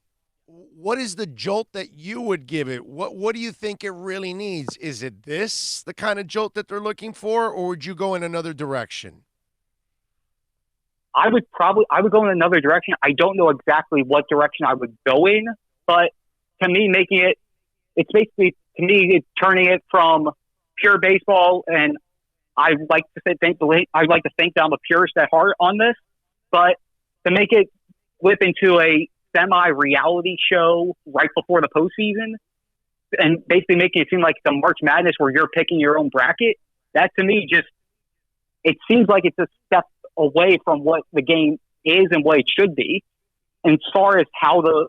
What is the jolt that you would give it? What do you think it really needs? Is it this, the kind of jolt that they're looking for, or would you go in another direction? I would go in another direction. I don't know exactly what direction I would go in, but to me, it's basically, to me, it's turning it from pure baseball, and I like to think that I'm a purist at heart on this, but to make it flip into a semi-reality show right before the postseason and basically making it seem like it's a March Madness where you're picking your own bracket, that to me it seems like it's a step away from what the game is and what it should be. And as far as how to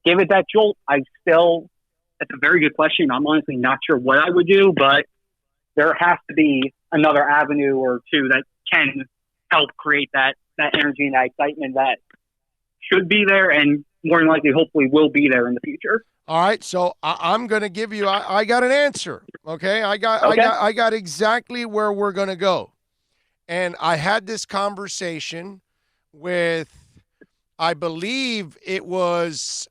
give it that jolt, that's a very good question. I'm honestly not sure what I would do, but there has to be another avenue or 2 that can help create that energy and that excitement that should be there and more than likely, hopefully, will be there in the future. All right, so I'm going to give you. I got an answer. Okay, I got exactly where we're going to go, and I had this conversation with, I believe it was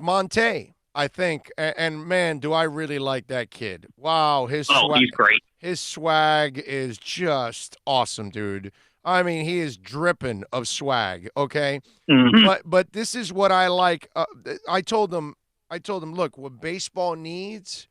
Monte, I think, and man, do I really like that kid. Wow, he's great. His swag is just awesome, dude. I mean, he is dripping of swag, okay? Mm-hmm. But this is what I like. I told them, look, what baseball needs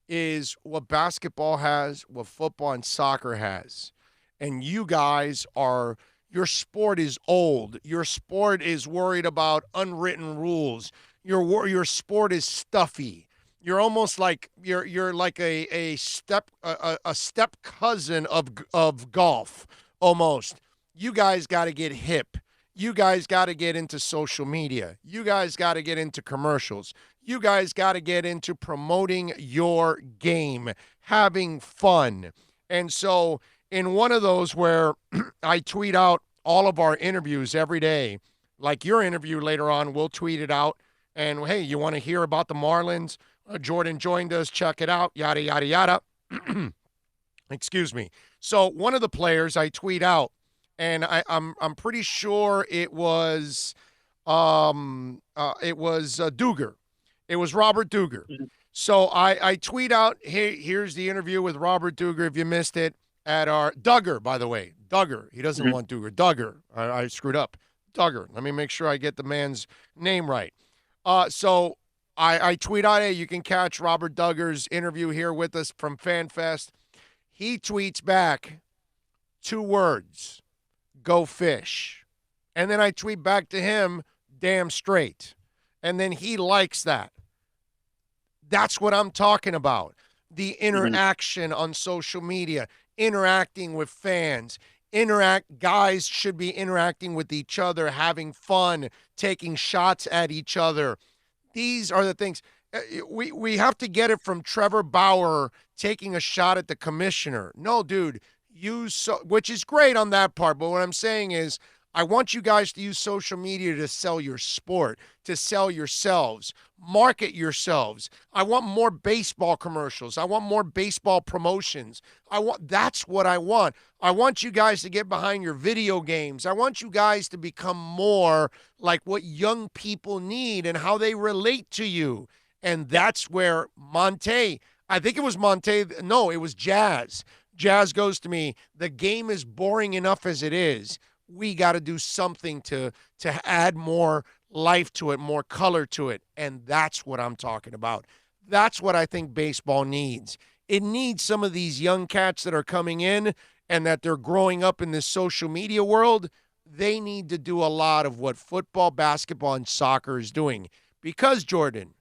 is what basketball has, what football and soccer has. And you guys your sport is old. Your sport is worried about unwritten rules. Your sport is stuffy. You're almost like you're like a step cousin of golf. Almost. You guys got to get hip. You guys got to get into social media. You guys got to get into commercials. You guys got to get into promoting your game, having fun. And so in one of those where I tweet out all of our interviews every day, like your interview later on, we'll tweet it out. And, hey, you want to hear about the Marlins? Jordan joined us. Check it out. Yada, yada, yada. Excuse me. So one of the players I tweet out, and I'm pretty sure it was Duger. It was Robert Duger. So I tweet out, here's the interview with Robert Duger. If you missed it, at our Duggar, by the way. Duggar. He doesn't want Duggar. Duggar. I screwed up. Duggar. Let me make sure I get the man's name right. So I tweet out, hey, you can catch Robert Duggar's interview here with us from FanFest. He tweets back 2 words, go fish. And then I tweet back to him, damn straight. And then he likes that. That's what I'm talking about. The interaction on social media, interacting with fans. Guys should be interacting with each other, having fun, taking shots at each other. These are the things. We have to get it from Trevor Bauer taking a shot at the commissioner. No, dude, which is great on that part. But what I'm saying is, I want you guys to use social media to sell your sport, to sell yourselves, market yourselves. I want more baseball commercials. I want more baseball promotions. That's what I want. I want you guys to get behind your video games. I want you guys to become more like what young people need and how they relate to you. And that's where Monte, I think it was Monte, no, it was Jazz. Jazz goes to me, the game is boring enough as it is. We got to do something to add more life to it, more color to it. And that's what I'm talking about. That's what I think baseball needs. It needs some of these young cats that are coming in and that they're growing up in this social media world. They need to do a lot of what football, basketball, and soccer is doing. Because, Jordan,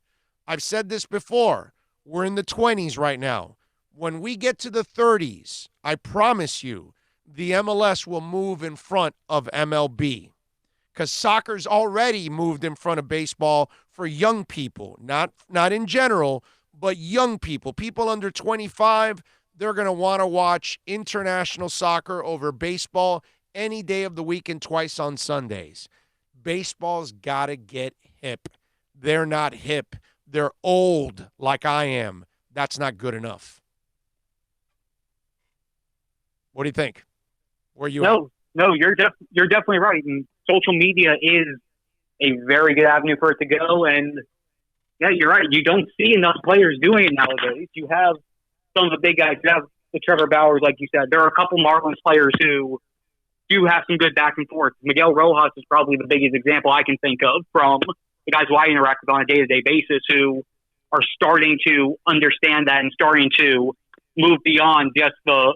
I've said this before, we're in the 20s right now. When we get to the 30s, I promise you, the MLS will move in front of MLB because soccer's already moved in front of baseball for young people, not in general, but young people. People under 25, they're going to want to watch international soccer over baseball any day of the week and twice on Sundays. Baseball's got to get hip. They're not hip. They're old like I am. That's not good enough. What do you think? Where you at? No, you're definitely right. And social media is a very good avenue for it to go. And yeah, you're right. You don't see enough players doing it nowadays. You have some of the big guys. You have the Trevor Bauers, like you said. There are a couple Marlins players who do have some good back and forth. Miguel Rojas is probably the biggest example I can think of from the guys who I interact with on a day-to-day basis who are starting to understand that and starting to move beyond just the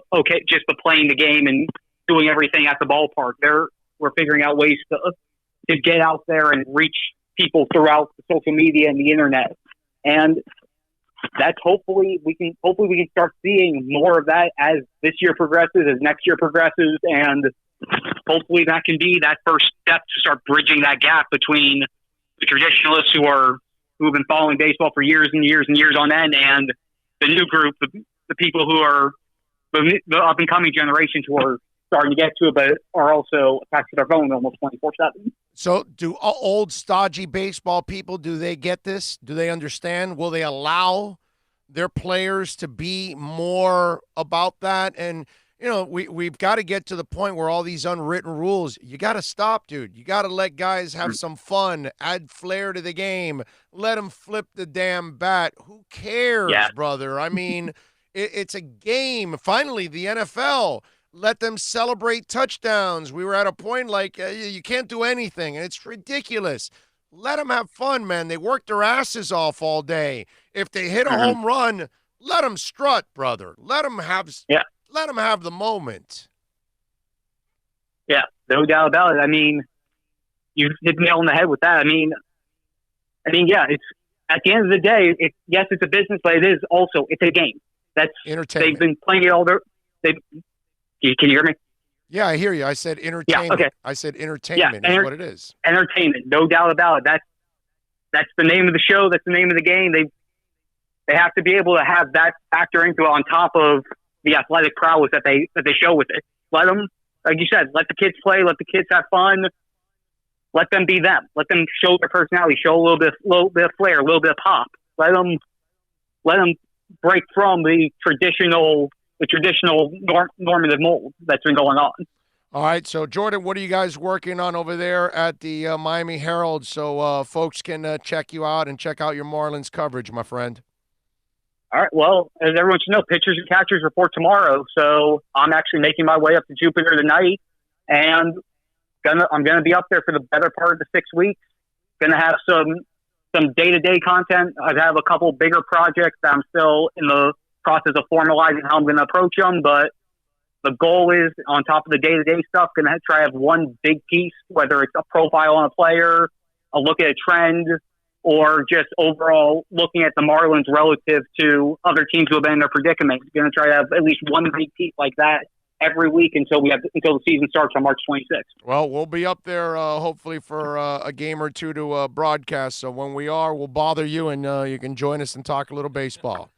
playing the game and doing everything at the ballpark. We're figuring out ways to get out there and reach people throughout the social media and the internet. And that's hopefully we can start seeing more of that as this year progresses, as next year progresses, and hopefully that can be that first step to start bridging that gap between the traditionalists who have been following baseball for years and years and years on end, and the new group, the people who are the up and coming generations who are starting to get to it, but are also attached to their phone almost 24/7. So do old stodgy baseball people, do they get this? Do they understand? Will they allow their players to be more about that? And, you know, we've got to get to the point where all these unwritten rules, you got to stop, dude. You got to let guys have some fun, add flair to the game, let them flip the damn bat. Who cares, brother? I mean, it's a game. Finally, the NFL, let them celebrate touchdowns. We were at a point like you can't do anything, and it's ridiculous. Let them have fun, man. They work their asses off all day. If they hit a home run, let them strut, brother. Let them have the moment. Yeah, no doubt about it. I mean, you hit the nail on the head with that. I mean, yeah. It's at the end of the day, it's a business, but it's a game. That's entertainment. They've been playing it all their. Can you hear me? Yeah, I hear you. I said entertainment. Yeah, okay. I said entertainment is what it is. Entertainment, no doubt about it. That's the name of the show. That's the name of the game. They have to be able to have that factor into it on top of the athletic prowess that they show with it. Let them, like you said, let the kids play. Let the kids have fun. Let them be them. Let them show their personality. Show a little bit of flair, a little bit of pop. Let them break from the traditional normative mold that's been going on. All right, so Jordan, what are you guys working on over there at the Miami Herald so folks can check you out and check out your Marlins coverage, my friend? All right. Well, as everyone should know, pitchers and catchers report tomorrow. So I'm actually making my way up to Jupiter tonight, and I'm gonna be up there for the better part of the 6 weeks. Gonna have some day-to-day content. I have a couple bigger projects that I'm still in the process of formalizing how I'm gonna approach them. But the goal is, on top of the day-to-day stuff, gonna try to have one big piece, whether it's a profile on a player, a look at a trend, or just overall looking at the Marlins relative to other teams who have been in their predicament. We're going to try to have at least one big piece like that every week until the season starts on March 26th. Well, we'll be up there hopefully for a game or two to broadcast. So when we are, we'll bother you, and you can join us and talk a little baseball.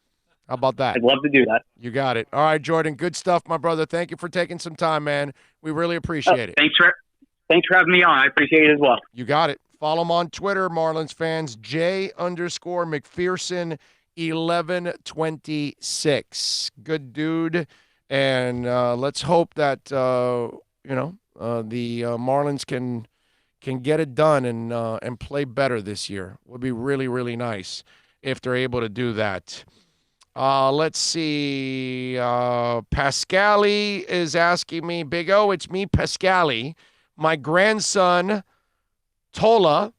How about that? I'd love to do that. You got it. All right, Jordan, good stuff, my brother. Thank you for taking some time, man. We really appreciate it. Thanks for having me on. I appreciate it as well. You got it. Follow him on Twitter, Marlins fans, J_McPherson1126. Good dude. And let's hope that, the Marlins can get it done and play better this year. Would be really, really nice if they're able to do that. Let's see. Pascali is asking me, Big O, it's me, Pascali. My grandson Tola,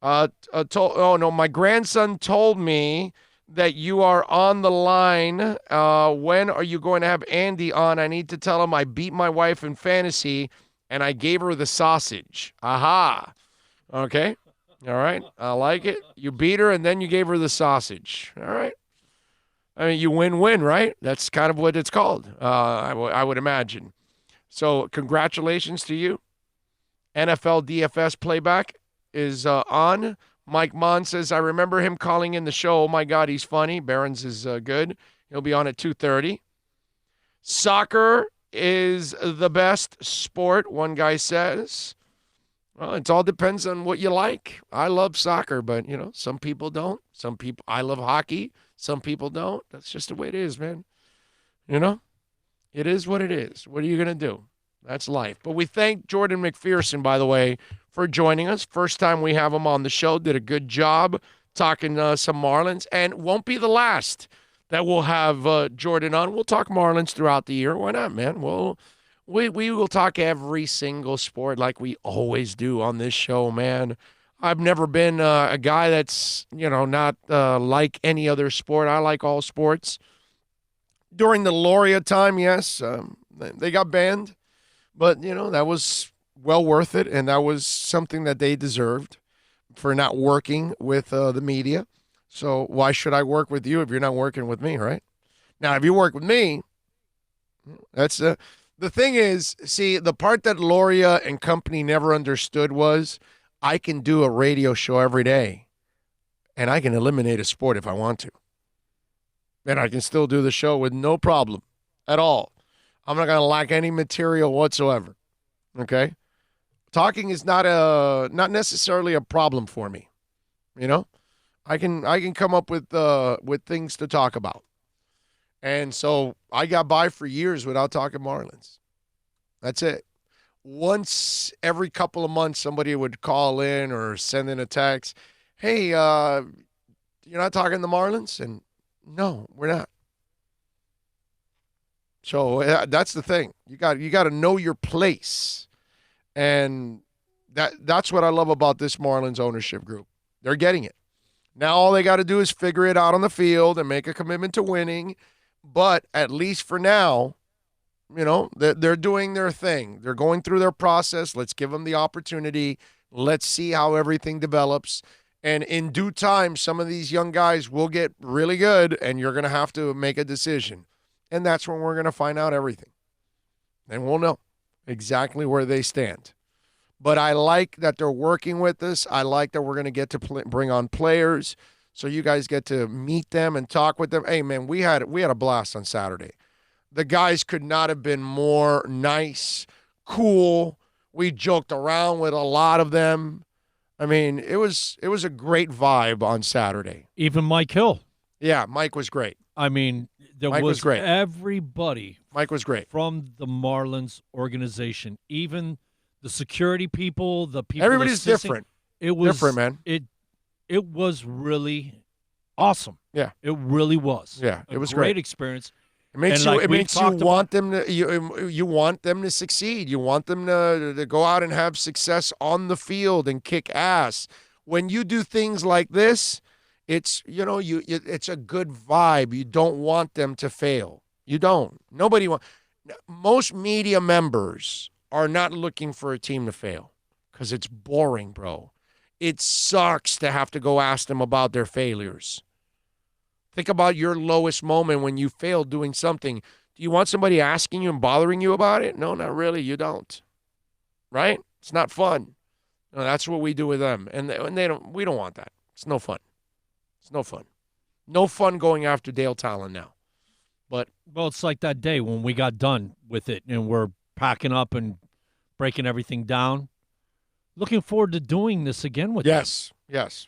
my grandson told me that you are on the line. When are you going to have Andy on? I need to tell him I beat my wife in fantasy, and I gave her the sausage. Aha. Okay. All right. I like it. You beat her, and then you gave her the sausage. All right. I mean, you win-win, right? That's kind of what it's called, I would imagine. So congratulations to you. NFL DFS playback is on. Mike Mon says, I remember him calling in the show. Oh, my God, he's funny. Barons is good. He'll be on at 2:30. Soccer is the best sport, one guy says. Well, it all depends on what you like. I love soccer, but, some people don't. I love hockey. Some people don't. That's just the way it is, man. It is what it is. What are you going to do? That's life. But we thank Jordan McPherson, by the way, for joining us. First time we have him on the show. Did a good job talking some Marlins, and won't be the last that we'll have Jordan on. We'll talk Marlins throughout the year. Why not, man? We will talk every single sport like we always do on this show, man. I've never been a guy that's, not like any other sport. I like all sports. During the Loria time, yes, they got banned. But, that was well worth it, and that was something that they deserved for not working with the media. So why should I work with you if you're not working with me, right? Now, if you work with me, that's the thing is, see, the part that Loria and company never understood was I can do a radio show every day, and I can eliminate a sport if I want to. And I can still do the show with no problem at all. I'm not going to lack any material whatsoever, okay? Talking is not necessarily a problem for me, I can come up with things to talk about. And so I got by for years without talking Marlins. That's it. Once every couple of months, somebody would call in or send in a text, hey, you're not talking the Marlins? And no, we're not. So that's the thing. You got to know your place. And that's what I love about this Marlins ownership group. They're getting it. Now all they got to do is figure it out on the field and make a commitment to winning. But at least for now, they're doing their thing. They're going through their process. Let's give them the opportunity. Let's see how everything develops. And in due time, some of these young guys will get really good, and you're going to have to make a decision. And that's when we're going to find out everything. And we'll know exactly where they stand. But I like that they're working with us. I like that we're going to get to bring on players so you guys get to meet them and talk with them. Hey, man, we had a blast on Saturday. The guys could not have been more nice, cool. We joked around with a lot of them. I mean, it was a great vibe on Saturday. Even Mike Hill. Yeah, Mike was great. I mean, Mike was great. Everybody. Mike was great. From the Marlins organization, even the security people, the people. Everybody's different. It was different, man. It was really awesome. Yeah. It really was. Yeah, it a was great great. experience. It makes And you. like It we makes you talked want them to. You want them to succeed. You want them to go out and have success on the field and kick ass. When you do things like this, it's it's a good vibe. You don't want them to fail. You don't. Nobody want. Most media members are not looking for a team to fail because it's boring, bro. It sucks to have to go ask them about their failures. Think about your lowest moment when you failed doing something. Do you want somebody asking you and bothering you about it? No, not really. You don't. Right? It's not fun. No, that's what we do with them. And they don't. We don't want that. It's no fun. It's no fun. No fun going after Dale Talon now. But Well, it's like that day when we got done with it and we're packing up and breaking everything down. Looking forward to doing this again with yes,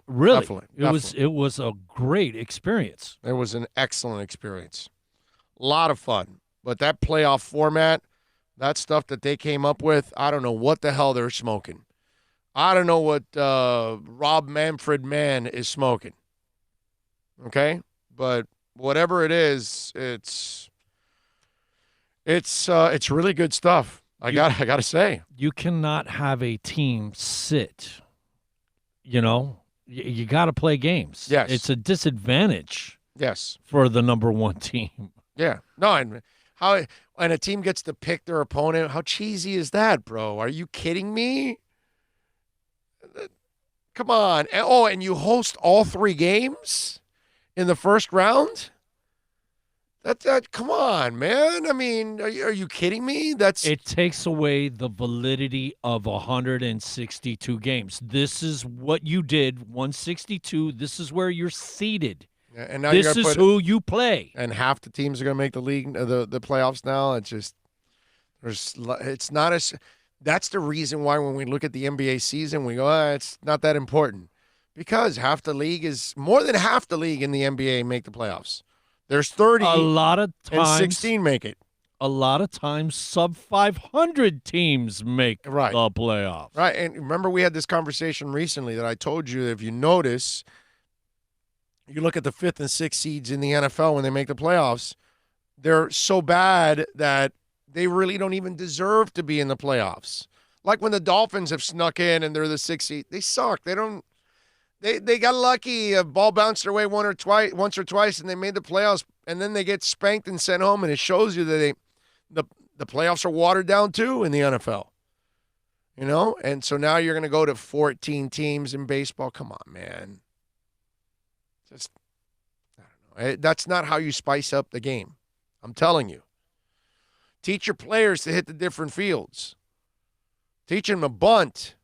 Really, definitely. it was a great experience. It was an excellent experience. A lot of fun. But that playoff format, that stuff that they came up with, I don't know what the hell they're smoking. I don't know what Rob Manfred Mann is smoking. Okay? But whatever it is, it's really good stuff. I got to say. You cannot have a team sit. You got to play games. Yes. It's a disadvantage. Yes. For the number one team. Yeah. No, and a team gets to pick their opponent. How cheesy is that, bro? Are you kidding me? Come on. And you host all 3 games in the first round? Come on, man. I mean, are you kidding me? It takes away the validity of 162 games. This is what you did, 162. This is where you're seated. Yeah, and now this is who you play. And half the teams are going to make the league, the playoffs now. It's not as. That's the reason why when we look at the NBA season, we go, it's not that important, because more than half the league in the NBA make the playoffs. There's 30. A lot of times, and 16 make it. A lot of times, sub 500 teams make the playoffs. Right, and remember we had this conversation recently that I told you that if you notice, you look at the 5th and 6th seeds in the NFL when they make the playoffs, they're so bad that they really don't even deserve to be in the playoffs. Like when the Dolphins have snuck in and they're the 6th seed, they suck. They don't. They got lucky. A ball bounced their way once or twice, and they made the playoffs. And then they get spanked and sent home, and it shows you that the playoffs are watered down too in the NFL. And so now you're going to go to 14 teams in baseball. Come on, man. I don't know. That's not how you spice up the game. I'm telling you. Teach your players to hit the different fields. Teach them to bunt.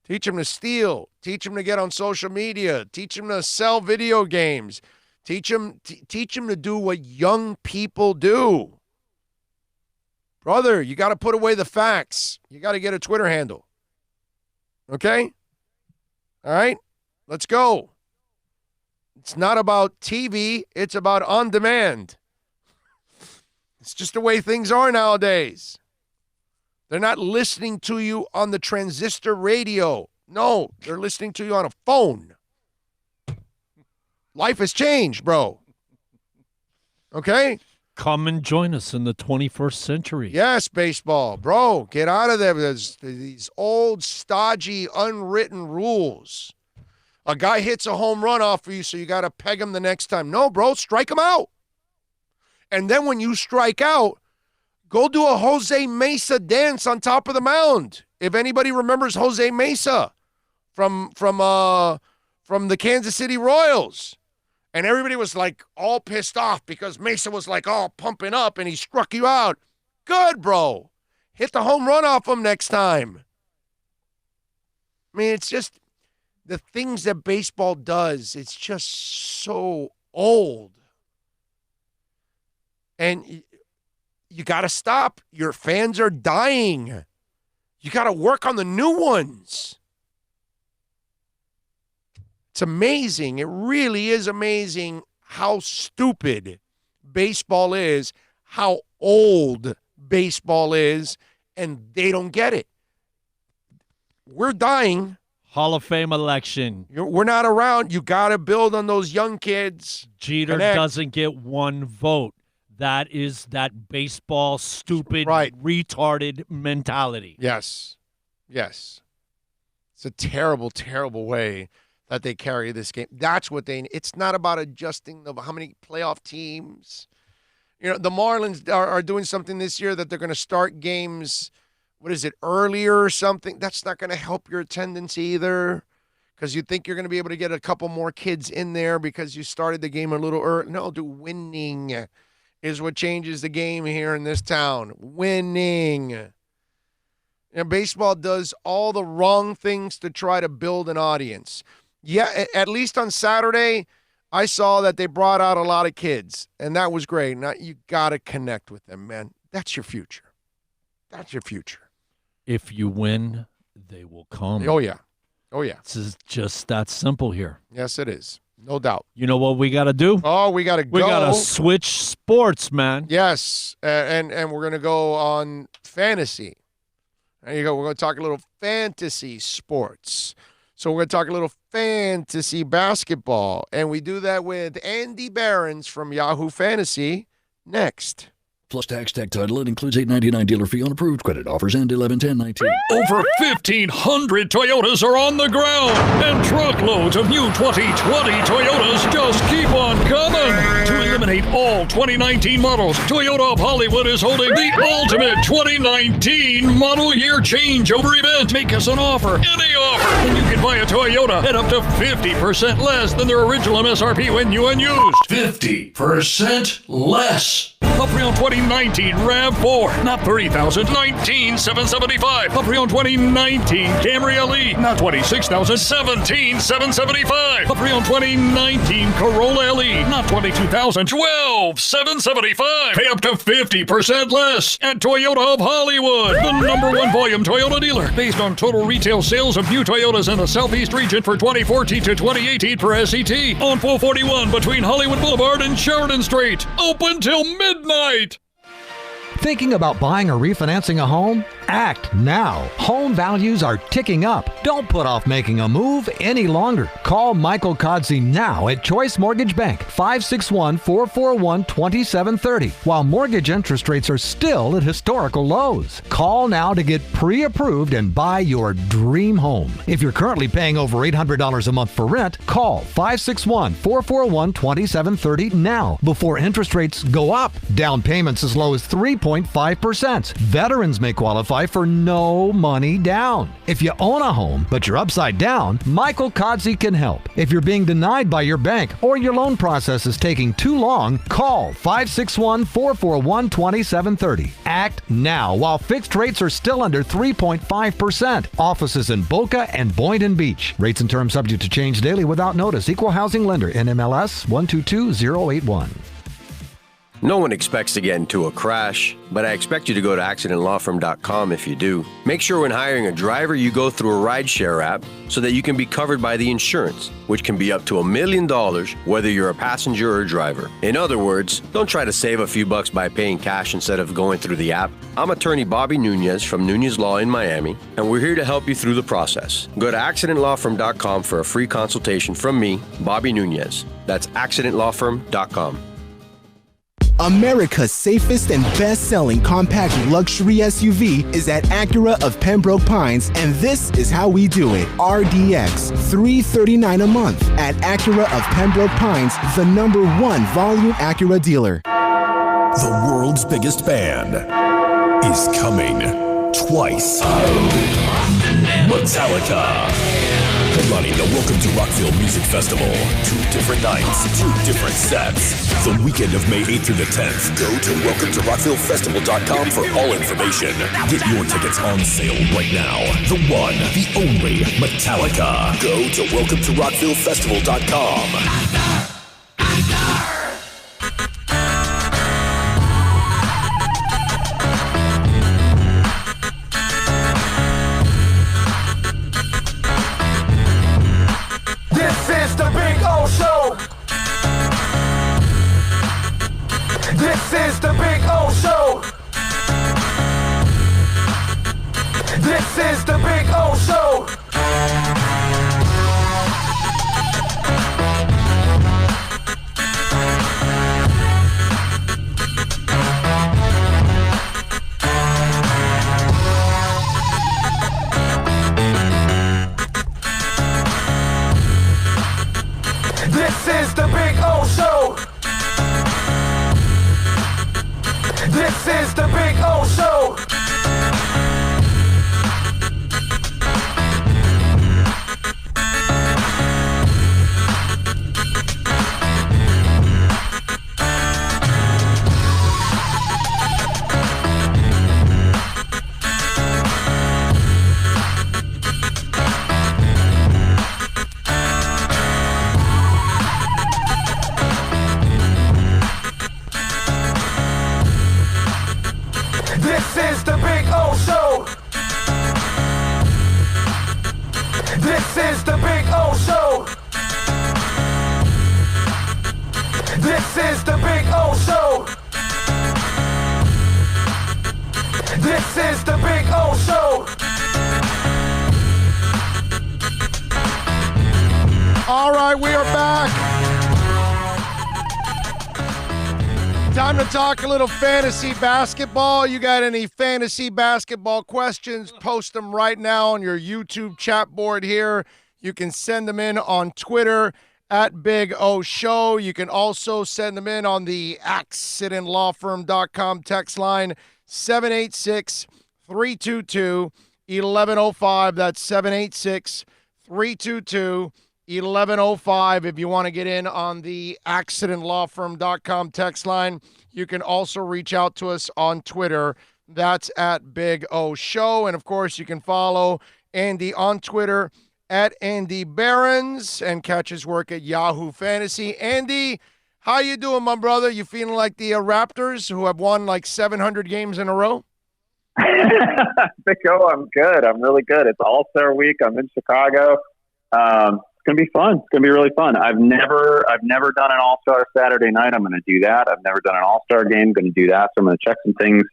Teach them to steal. Teach them to get on social media. Teach them to sell video games. Teach them to do what young people do. Brother, you got to put away the facts. You got to get a Twitter handle. Okay? All right? Let's go. It's not about TV. It's about on demand. It's just the way things are nowadays. They're not listening to you on the transistor radio. No, they're listening to you on a phone. Life has changed, bro. Okay? Come and join us in the 21st century. Yes, baseball. Bro, get out of there. There's these old, stodgy, unwritten rules. A guy hits a home run off of you, so you got to peg him the next time. No, bro, strike him out. And then when you strike out, go do a Jose Mesa dance on top of the mound. If anybody remembers Jose Mesa from the Kansas City Royals. And everybody was like all pissed off because Mesa was like all pumping up and he struck you out. Good, bro. Hit the home run off him next time. I mean, it's just the things that baseball does. It's just so old. And you got to stop. Your fans are dying. You got to work on the new ones. It's amazing. It really is amazing how stupid baseball is, how old baseball is, and they don't get it. We're dying. Hall of Fame election. We're not around. You got to build on those young kids. Jeter doesn't get one vote. That is that baseball stupid, retarded mentality. Yes. Yes. It's a terrible, terrible way that they carry this game. That's what it's not about adjusting how many playoff teams. The Marlins are doing something this year that they're going to start games, earlier or something. That's not going to help your attendance either, because you think you're going to be able to get a couple more kids in there because you started the game a little early. No, winning is what changes the game here in this town. Winning. Baseball does all the wrong things to try to build an audience. Yeah, at least on Saturday, I saw that they brought out a lot of kids, and that was great. Now, you got to connect with them, man. That's your future. That's your future. If you win, they will come. Oh, yeah. Oh, yeah. It's just that simple here. Yes, it is. No doubt. You know what we got to do? Oh, we got to go. We got to switch sports, man. Yes, and we're going to go on fantasy. There you go. We're going to talk a little fantasy sports. So we're going to talk a little fantasy basketball, and we do that with Andy Behrens from Yahoo Fantasy next. Plus tax, tech title. It includes $8.99 dealer fee on approved credit. Offers end 11/10/19. Over 1,500 Toyotas are on the ground, and truckloads of new 2020 Toyotas just keep on coming. To eliminate all 2019 models, Toyota of Hollywood is holding the ultimate 2019 model year changeover event. Make us an offer, any offer, and you can buy a Toyota at up to 50% less than their original MSRP when new and used. 50% less. A pre-owned 2019 RAV4, not $30,000, $19,775. A pre-owned 2019 Camry LE, not $26,000, $17,775. A pre-owned 2019 Corolla LE, not $22,000, $12,775. Pay up to 50% less at Toyota of Hollywood, the #1 volume Toyota dealer, based on total retail sales of new Toyotas in the Southeast region for 2014 to 2018 per SET, on 441 between Hollywood Boulevard and Sheridan Street. Open till midnight. Thinking about buying or refinancing a home? Act now. Home values are ticking up. Don't put off making a move any longer. Call Michael Kodsey now at Choice Mortgage Bank, 561-441-2730, while mortgage interest rates are still at historical lows. Call now to get pre-approved and buy your dream home. If you're currently paying over $800 a month for rent, call 561-441-2730 now before interest rates go up. Down payments as low as 3.5%. Veterans may qualify for no money down. If you own a home, but you're upside down, Michael Kodsey can help. If you're being denied by your bank or your loan process is taking too long, call 561-441-2730. Act now while fixed rates are still under 3.5%. Offices in Boca and Boynton Beach. Rates and terms subject to change daily without notice. Equal housing lender. NMLS 122081. No one expects to get into a crash, but I expect you to go to accidentlawfirm.com if you do. Make sure when hiring a driver, you go through a rideshare app so that you can be covered by the insurance, which can be up to $1 million whether you're a passenger or a driver. In other words, don't try to save a few bucks by paying cash instead of going through the app. I'm attorney Bobby Nunez from Nunez Law in Miami, and we're here to help you through the process. Go to accidentlawfirm.com for a free consultation from me, Bobby Nunez. That's accidentlawfirm.com. America's safest and best-selling compact luxury SUV is at Acura of Pembroke Pines, and this is how we do it. RDX, $339 a month at Acura of Pembroke Pines, the #1 volume Acura dealer. The world's biggest band is coming twice. Metallica. Headlining the Welcome to Rockville Music Festival. 2 different nights, 2 different sets. The weekend of May 8th through the 10th. Go to welcometorockvillefestival.com for all information. Get your tickets on sale right now. The one, the only Metallica. Go to welcometorockvillefestival.com. This is the Big O Show. This is the Big O Show. This is the Big O Show. This is the Big O Show. This is the Big O Show. All right, we are back. Time to talk a little fantasy basketball. You got any fantasy basketball questions? Post them right now on your YouTube chat board here. You can send them in on Twitter at Big O Show. You can also send them in on the accidentlawfirm.com text line, 786-322-1105. That's 786-322-1105. If you want to get in on the accidentlawfirm.com text line, you can also reach out to us on Twitter. That's at Big O Show. And, of course, you can follow Andy on Twitter at Andy Behrens and catch his work at Yahoo Fantasy. Andy, how you doing, my brother? You feeling like the Raptors, who have won like 700 games in a row? Big O, I'm good. I'm really good. It's All-Star Week. I'm in Chicago. It's going to be fun. It's going to be really fun. I've never done an All-Star Saturday night. I'm going to do that. I've never done an All-Star game. Going to do that. So I'm going to check some things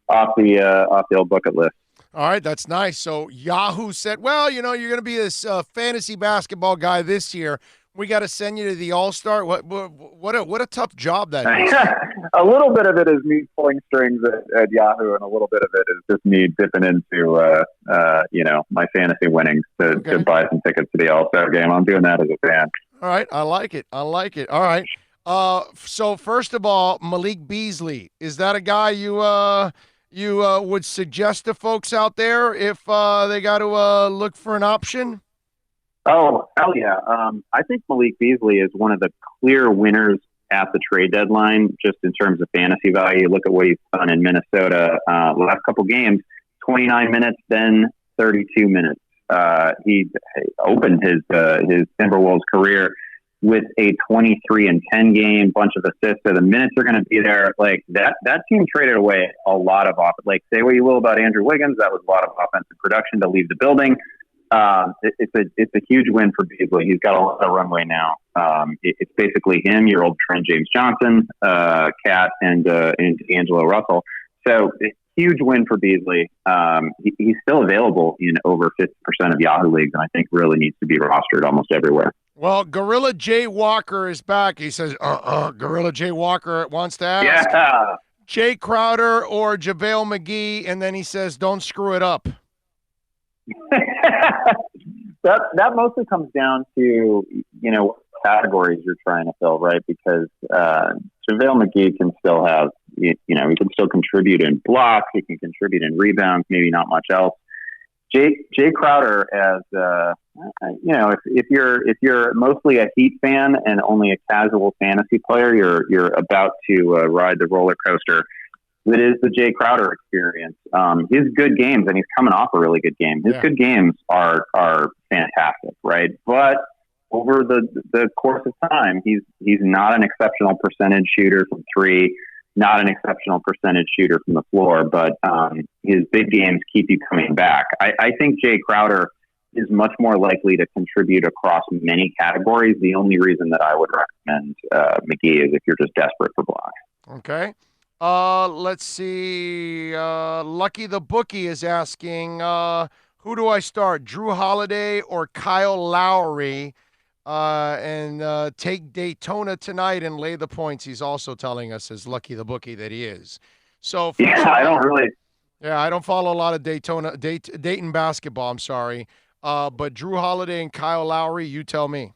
off the old bucket list. All right, that's nice. So Yahoo said, well, you know, you're going to be this fantasy basketball guy this year. We got to send you to the All-Star. What a tough job that is. A little bit of it is me pulling strings at Yahoo, and a little bit of it is just me dipping into, my fantasy winnings to buy some tickets to the All-Star game. I'm doing that as a fan. All right, I like it. All right. So first of all, Malik Beasley, is that a guy you would suggest to folks out there if they got to look for an option? Oh, hell yeah. I think Malik Beasley is one of the clear winners at the trade deadline, just in terms of fantasy value. Look at what he's done in Minnesota the last couple games, 29 minutes, then 32 minutes. He opened his Timberwolves career with a 23-10 game, bunch of assists. So the minutes are going to be there. Like that team traded away a lot of say what you will about Andrew Wiggins. That was a lot of offensive production to leave the building. It's a huge win for Beasley. He's got a lot of runway now. It's basically him, your old friend James Johnson, Cat, and D'Angelo Russell. So huge win for Beasley. He's still available in over 50% of Yahoo leagues, and I think really needs to be rostered almost everywhere. Well, Gorilla Jay Walker is back. He says, Gorilla Jay Walker wants to ask. Yeah. Jay Crowder or JaVale McGee, and then he says, don't screw it up. That mostly comes down to, what categories you're trying to fill, right? Because JaVale McGee can still have, he can still contribute in blocks, he can contribute in rebounds, maybe not much else. Jay Crowder, as if you're mostly a Heat fan and only a casual fantasy player, you're about to ride the roller coaster. It is the Jay Crowder experience. His good games, and he's coming off a really good game. His good games are fantastic, right? But over the course of time, he's not an exceptional percentage shooter from three, not an exceptional percentage shooter from the floor. But his big games keep you coming back. I think Jay Crowder is much more likely to contribute across many categories. The only reason that I would recommend McGee is if you're just desperate for blocks. Okay. Let's see. Lucky the Bookie is asking, who do I start, Drew Holiday or Kyle Lowry? And take Daytona tonight and lay the points. He's also telling us, as Lucky the Bookie that he is. So I don't really. Yeah, I don't follow a lot of Dayton basketball. I'm sorry, but Drew Holiday and Kyle Lowry, you tell me.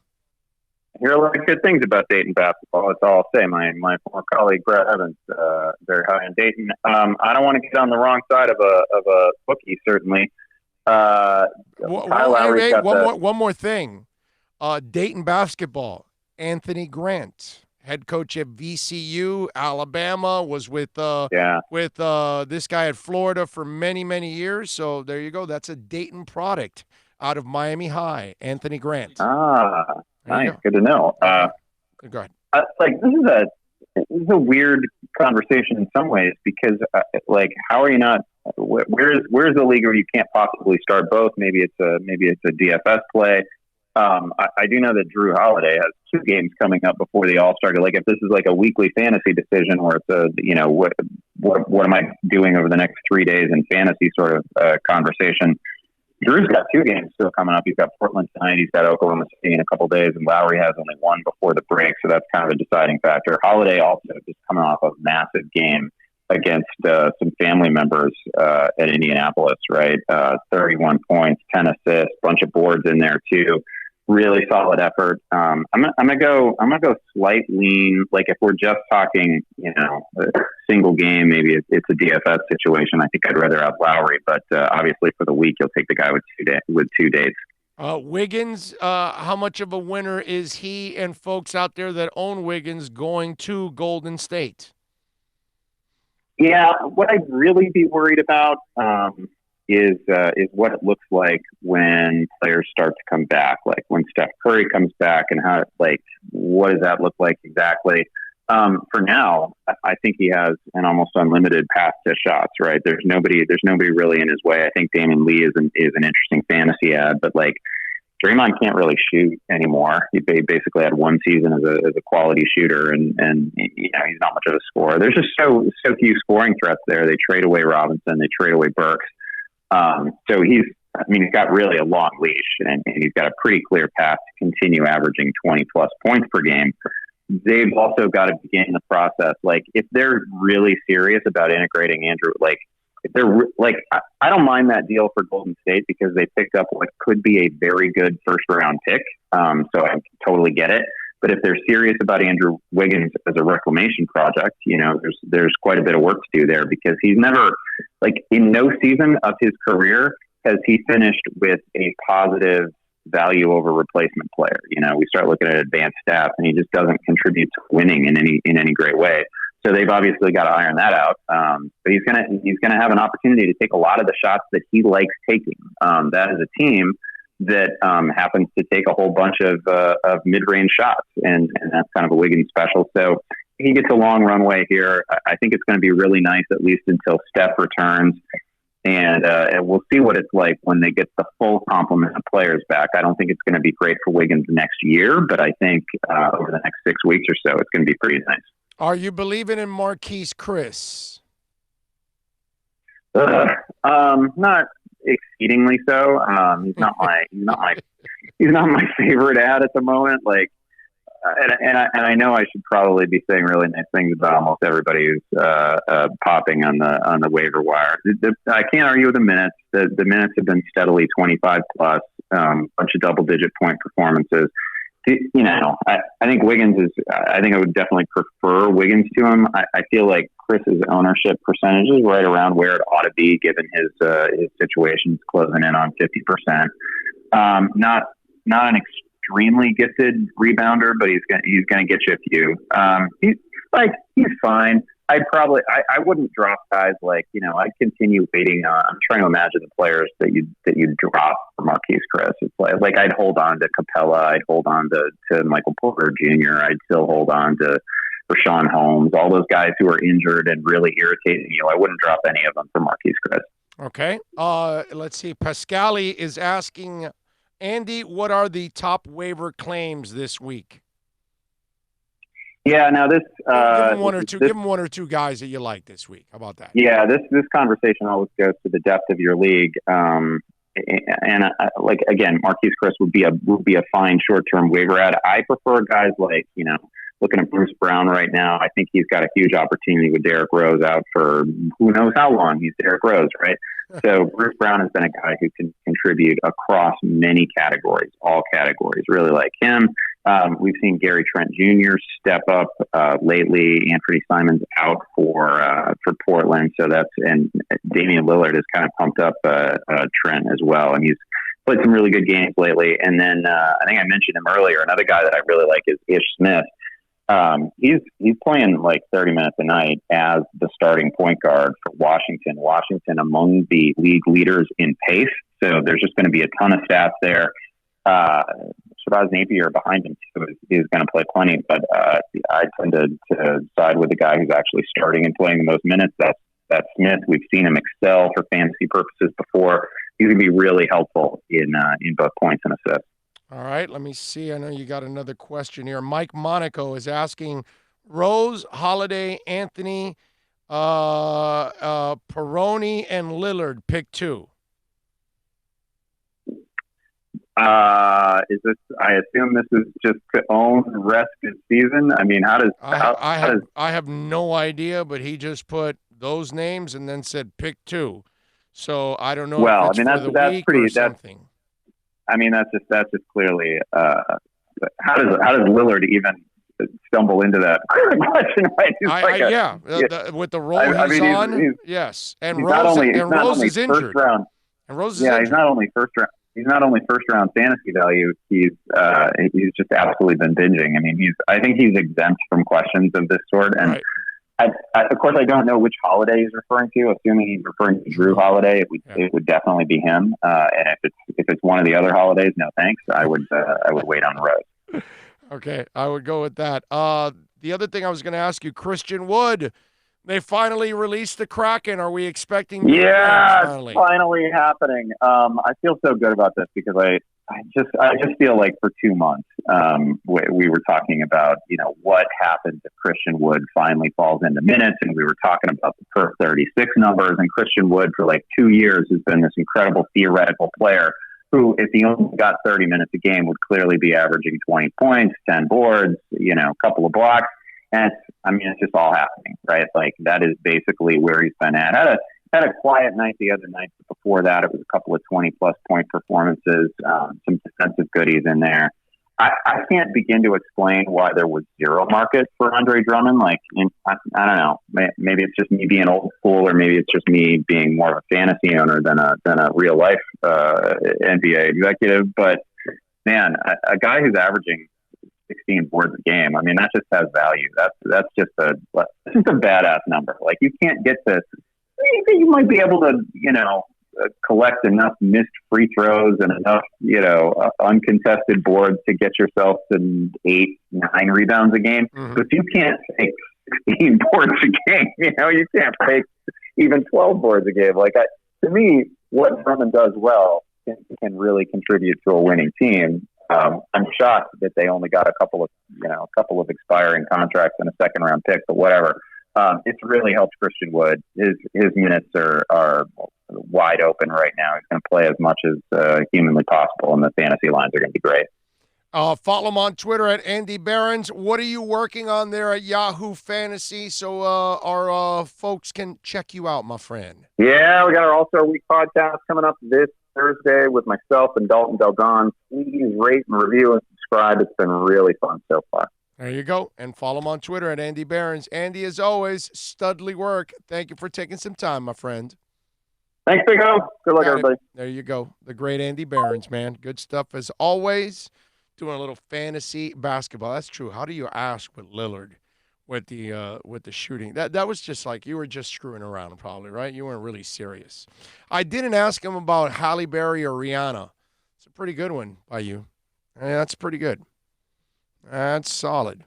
I hear a lot of good things about Dayton basketball. That's all I'll say. My former colleague Brett Evans, very high in Dayton. I don't want to get on the wrong side of a bookie, certainly. One more thing. Dayton basketball. Anthony Grant, head coach at VCU, Alabama, was with this guy at Florida for many, many years. So there you go. That's a Dayton product out of Miami High. Anthony Grant. Nice. Good to know. Go ahead. This is a weird conversation in some ways because, how are you not where's the league where you can't possibly start both? Maybe it's a DFS play. I do know that Drew Holiday has 2 games coming up before the All-Star. Like, if this is like a weekly fantasy decision where it's what am I doing over the next 3 days in fantasy sort of conversation, Drew's got 2 games still coming up. He's got Portland tonight. He's got Oklahoma City in a couple days, and Lowry has only 1 before the break, so that's kind of a deciding factor. Holiday also just coming off a massive game against some family members at Indianapolis, right? 31 points, 10 assists, bunch of boards in there too. Really solid effort. I'm gonna go slight lean. Like, if we're just talking, a single game, maybe it's a DFS situation. I think I'd rather have Lowry, but obviously for the week, you'll take the guy with 2 days. Wiggins, how much of a winner is he and folks out there that own Wiggins going to Golden State? Yeah, what I'd really be worried about is what it looks like when players start to come back, like when Steph Curry comes back, and what does that look like exactly? For now, I think he has an almost unlimited path to shots, right? There's nobody really in his way. I think Damian Lee is an interesting fantasy ad, but like, Draymond can't really shoot anymore. He basically had 1 season as a quality shooter, and he's not much of a scorer. There's just so few scoring threats there. They trade away Robinson, they trade away Burks. So he's got really a long leash, and he's got a pretty clear path to continue averaging 20 plus points per game. They've also got to begin the process. Like, if they're really serious about integrating Andrew, I don't mind that deal for Golden State because they picked up what could be a very good first round pick. So I totally get it. But if they're serious about Andrew Wiggins as a reclamation project, there's quite a bit of work to do there, because he's never, in no season of his career has he finished with a positive value over replacement player. We start looking at advanced stats, and he just doesn't contribute to winning in any great way. So they've obviously got to iron that out. But he's gonna have an opportunity to take a lot of the shots that he likes taking. That is a team that happens to take a whole bunch of mid-range shots, and that's kind of a Wiggins special. So he gets a long runway here. I think it's going to be really nice, at least until Steph returns, and we'll see what it's like when they get the full complement of players back. I don't think it's going to be great for Wiggins next year, but I think over the next 6 weeks or so, it's going to be pretty nice. Are you believing in Marquise Chris? Not exceedingly so. He's not my favorite ad at the moment. And I know I should probably be saying really nice things about almost everybody who's popping on the waiver wire. I can't argue with the minutes. The minutes have been steadily 25 plus, bunch of double-digit point performances. I think Wiggins is. I think I would definitely prefer Wiggins to him. I feel like Chris's ownership percentage is right around where it ought to be, given his situation. He's closing in on 50%. Not an extremely gifted rebounder, but he's gonna get you a few. He's fine. I wouldn't drop guys I'd continue waiting on. I'm trying to imagine the players that you drop for Marquise Chris. It's like I'd hold on to Capella, I'd hold on to Michael Porter Jr., I'd still hold on to Rashawn Holmes, all those guys who are injured and really irritating you. I wouldn't drop any of them for Marquise Chris. Okay. Let's see. Pascali is asking, Andy, what are the top waiver claims this week? Yeah, now this give him one or two guys that you like this week. How about that? Yeah, this conversation always goes to the depth of your league. Again, Marquise Chris would be a fine short-term waiver ad. I prefer guys looking at Bruce Brown right now. I think he's got a huge opportunity with Derrick Rose out for who knows how long. He's Derrick Rose, right? So Bruce Brown has been a guy who can contribute across many categories, all categories. Really like him. We've seen Gary Trent Jr. step up lately. Anthony Simon's out for Portland, and Damian Lillard has kind of pumped up Trent as well, and he's played some really good games lately. And then I think I mentioned him earlier. Another guy that I really like is Ish Smith. He's playing 30 minutes a night as the starting point guard for Washington. Washington among the league leaders in pace, so there's just going to be a ton of stats there. Shabazz Napier behind him too is going to play plenty, but I tend to side with the guy who's actually starting and playing the most minutes. That's Smith. We've seen him excel for fantasy purposes before. He's going to be really helpful in both points and assists. All right, let me see. I know you got another question here. Mike Monaco is asking Rose, Holiday, Anthony, Peroni, and Lillard. Pick two. Is this? I assume this is just to own the rest of the season. I mean, how does I have no idea, but he just put those names and then said pick two. So I don't know. Well, if it's I mean, that's pretty. Something. I mean, that's just clearly. How does Lillard even stumble into that question? Right? With the role he's on, yes, and Rose is injured. And Rose is injured. He's not only first round. He's not only first round fantasy value. He's just absolutely been binging. I mean, I think he's exempt from questions of this sort. And right. Of course, I don't know which Holiday he's referring to. Assuming he's referring to Drew Holiday, it would definitely be him. And if it's one of the other Holidays, no thanks. I would wait on Rose. Okay, I would go with that. The other thing I was going to ask you, Christian Wood. They finally released the Kraken. Are we expecting? Yeah, it's finally happening. I feel so good about this because I just feel like for 2 months we were talking about what happens if Christian Wood finally falls into minutes, and we were talking about the per 36 numbers. And Christian Wood for like 2 years has been this incredible theoretical player who, if he only got 30 minutes a game, would clearly be averaging 20 points, 10 boards, a couple of blocks. And it's just all happening, right? Like that is basically where he's been at. Had a quiet night the other night, but before that, it was a couple of 20-plus point performances, some defensive goodies in there. I can't begin to explain why there was zero market for Andre Drummond. I don't know. Maybe it's just me being old school, or maybe it's just me being more of a fantasy owner than a real life NBA executive. But man, a guy who's averaging 16 boards a game, I mean, that just has value. That's just a badass number. Like you can't get this. You might be able to, collect enough missed free throws and enough, uncontested boards to get yourself to 8-9 rebounds a game. Mm-hmm. But you can't take 16 boards a game. You can't take even 12 boards a game. To me, what Drummond does well can really contribute to a winning team. I'm shocked that they only got a couple of expiring contracts and a second round pick, but whatever. It's really helped Christian Wood. His minutes are wide open right now. He's going to play as much as humanly possible, and the fantasy lines are going to be great. Follow him on Twitter at Andy Behrens. What are you working on there at Yahoo Fantasy so our folks can check you out, my friend? Yeah, we got our All-Star Week podcast coming up this Thursday with myself and Dalton Delgon. Please rate and review and subscribe. It's been really fun so far. There you go. And follow him on Twitter at Andy Behrens. Andy, as always, studly work. Thank you for taking some time, my friend. Thanks, Big O. Good luck, everybody. There you go. The great Andy Behrens, man. Good stuff as always. Doing a little fantasy basketball. That's true. How do you ask with Lillard with the shooting? That was just like you were just screwing around probably, right? You weren't really serious. I didn't ask him about Halle Berry or Rihanna. It's a pretty good one by you. Yeah, that's pretty good. That's solid.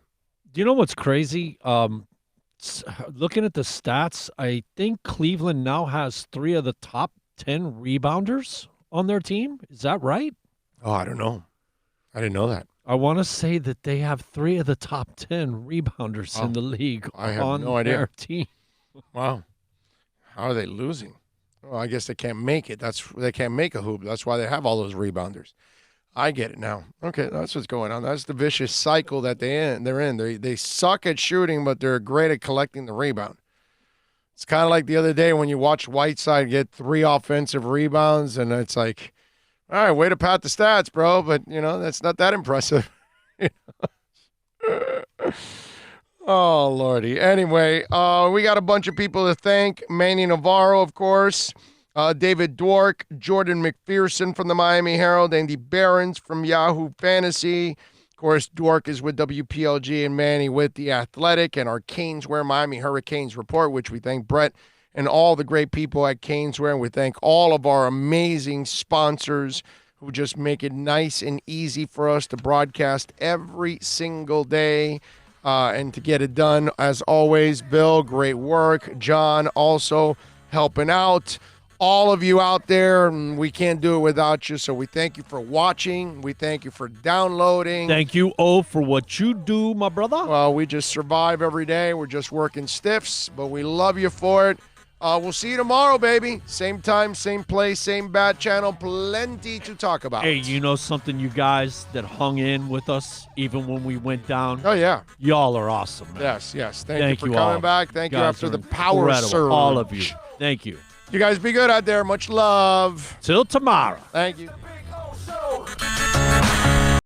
Do you know what's crazy? Looking at the stats, I think Cleveland now has 3 of the top 10 rebounders on their team. Is that right? Oh, I don't know. I didn't know that. I want to say that they have 3 of the top 10 rebounders in the league on their team. Wow. How are they losing? Well, I guess they can't make it. They can't make a hoop. That's why they have all those rebounders. I get it now. Okay, that's what's going on. That's the vicious cycle that they're in. They suck at shooting, but they're great at collecting the rebound. It's kind of like the other day when you watch Whiteside get 3 offensive rebounds, and it's like, all right, way to pat the stats, bro, but, that's not that impressive. Oh, Lordy. Anyway, we got a bunch of people to thank. Manny Navarro, of course. David Dwork, Jordan McPherson from the Miami Herald, Andy Behrens from Yahoo Fantasy. Of course, Dwork is with WPLG and Manny with The Athletic and our Caneswear Miami Hurricanes report, which we thank Brett and all the great people at Caneswear. And we thank all of our amazing sponsors who just make it nice and easy for us to broadcast every single day. and to get it done. As always, Bill, great work. John also helping out. All of you out there, and we can't do it without you, so we thank you for watching. We thank you for downloading. Thank you, for what you do, my brother. Well, we just survive every day. We're just working stiffs, but we love you for it. We'll see you tomorrow, baby. Same time, same place, same bat channel. Plenty to talk about. Hey, you know something, you guys that hung in with us even when we went down? Oh, yeah. Y'all are awesome, man. Yes. Thank you for all. coming back. Thank you Guys after are the power incredible. surge. All of you. Thank you. You guys be good out there. Much love. Till tomorrow. Thank you.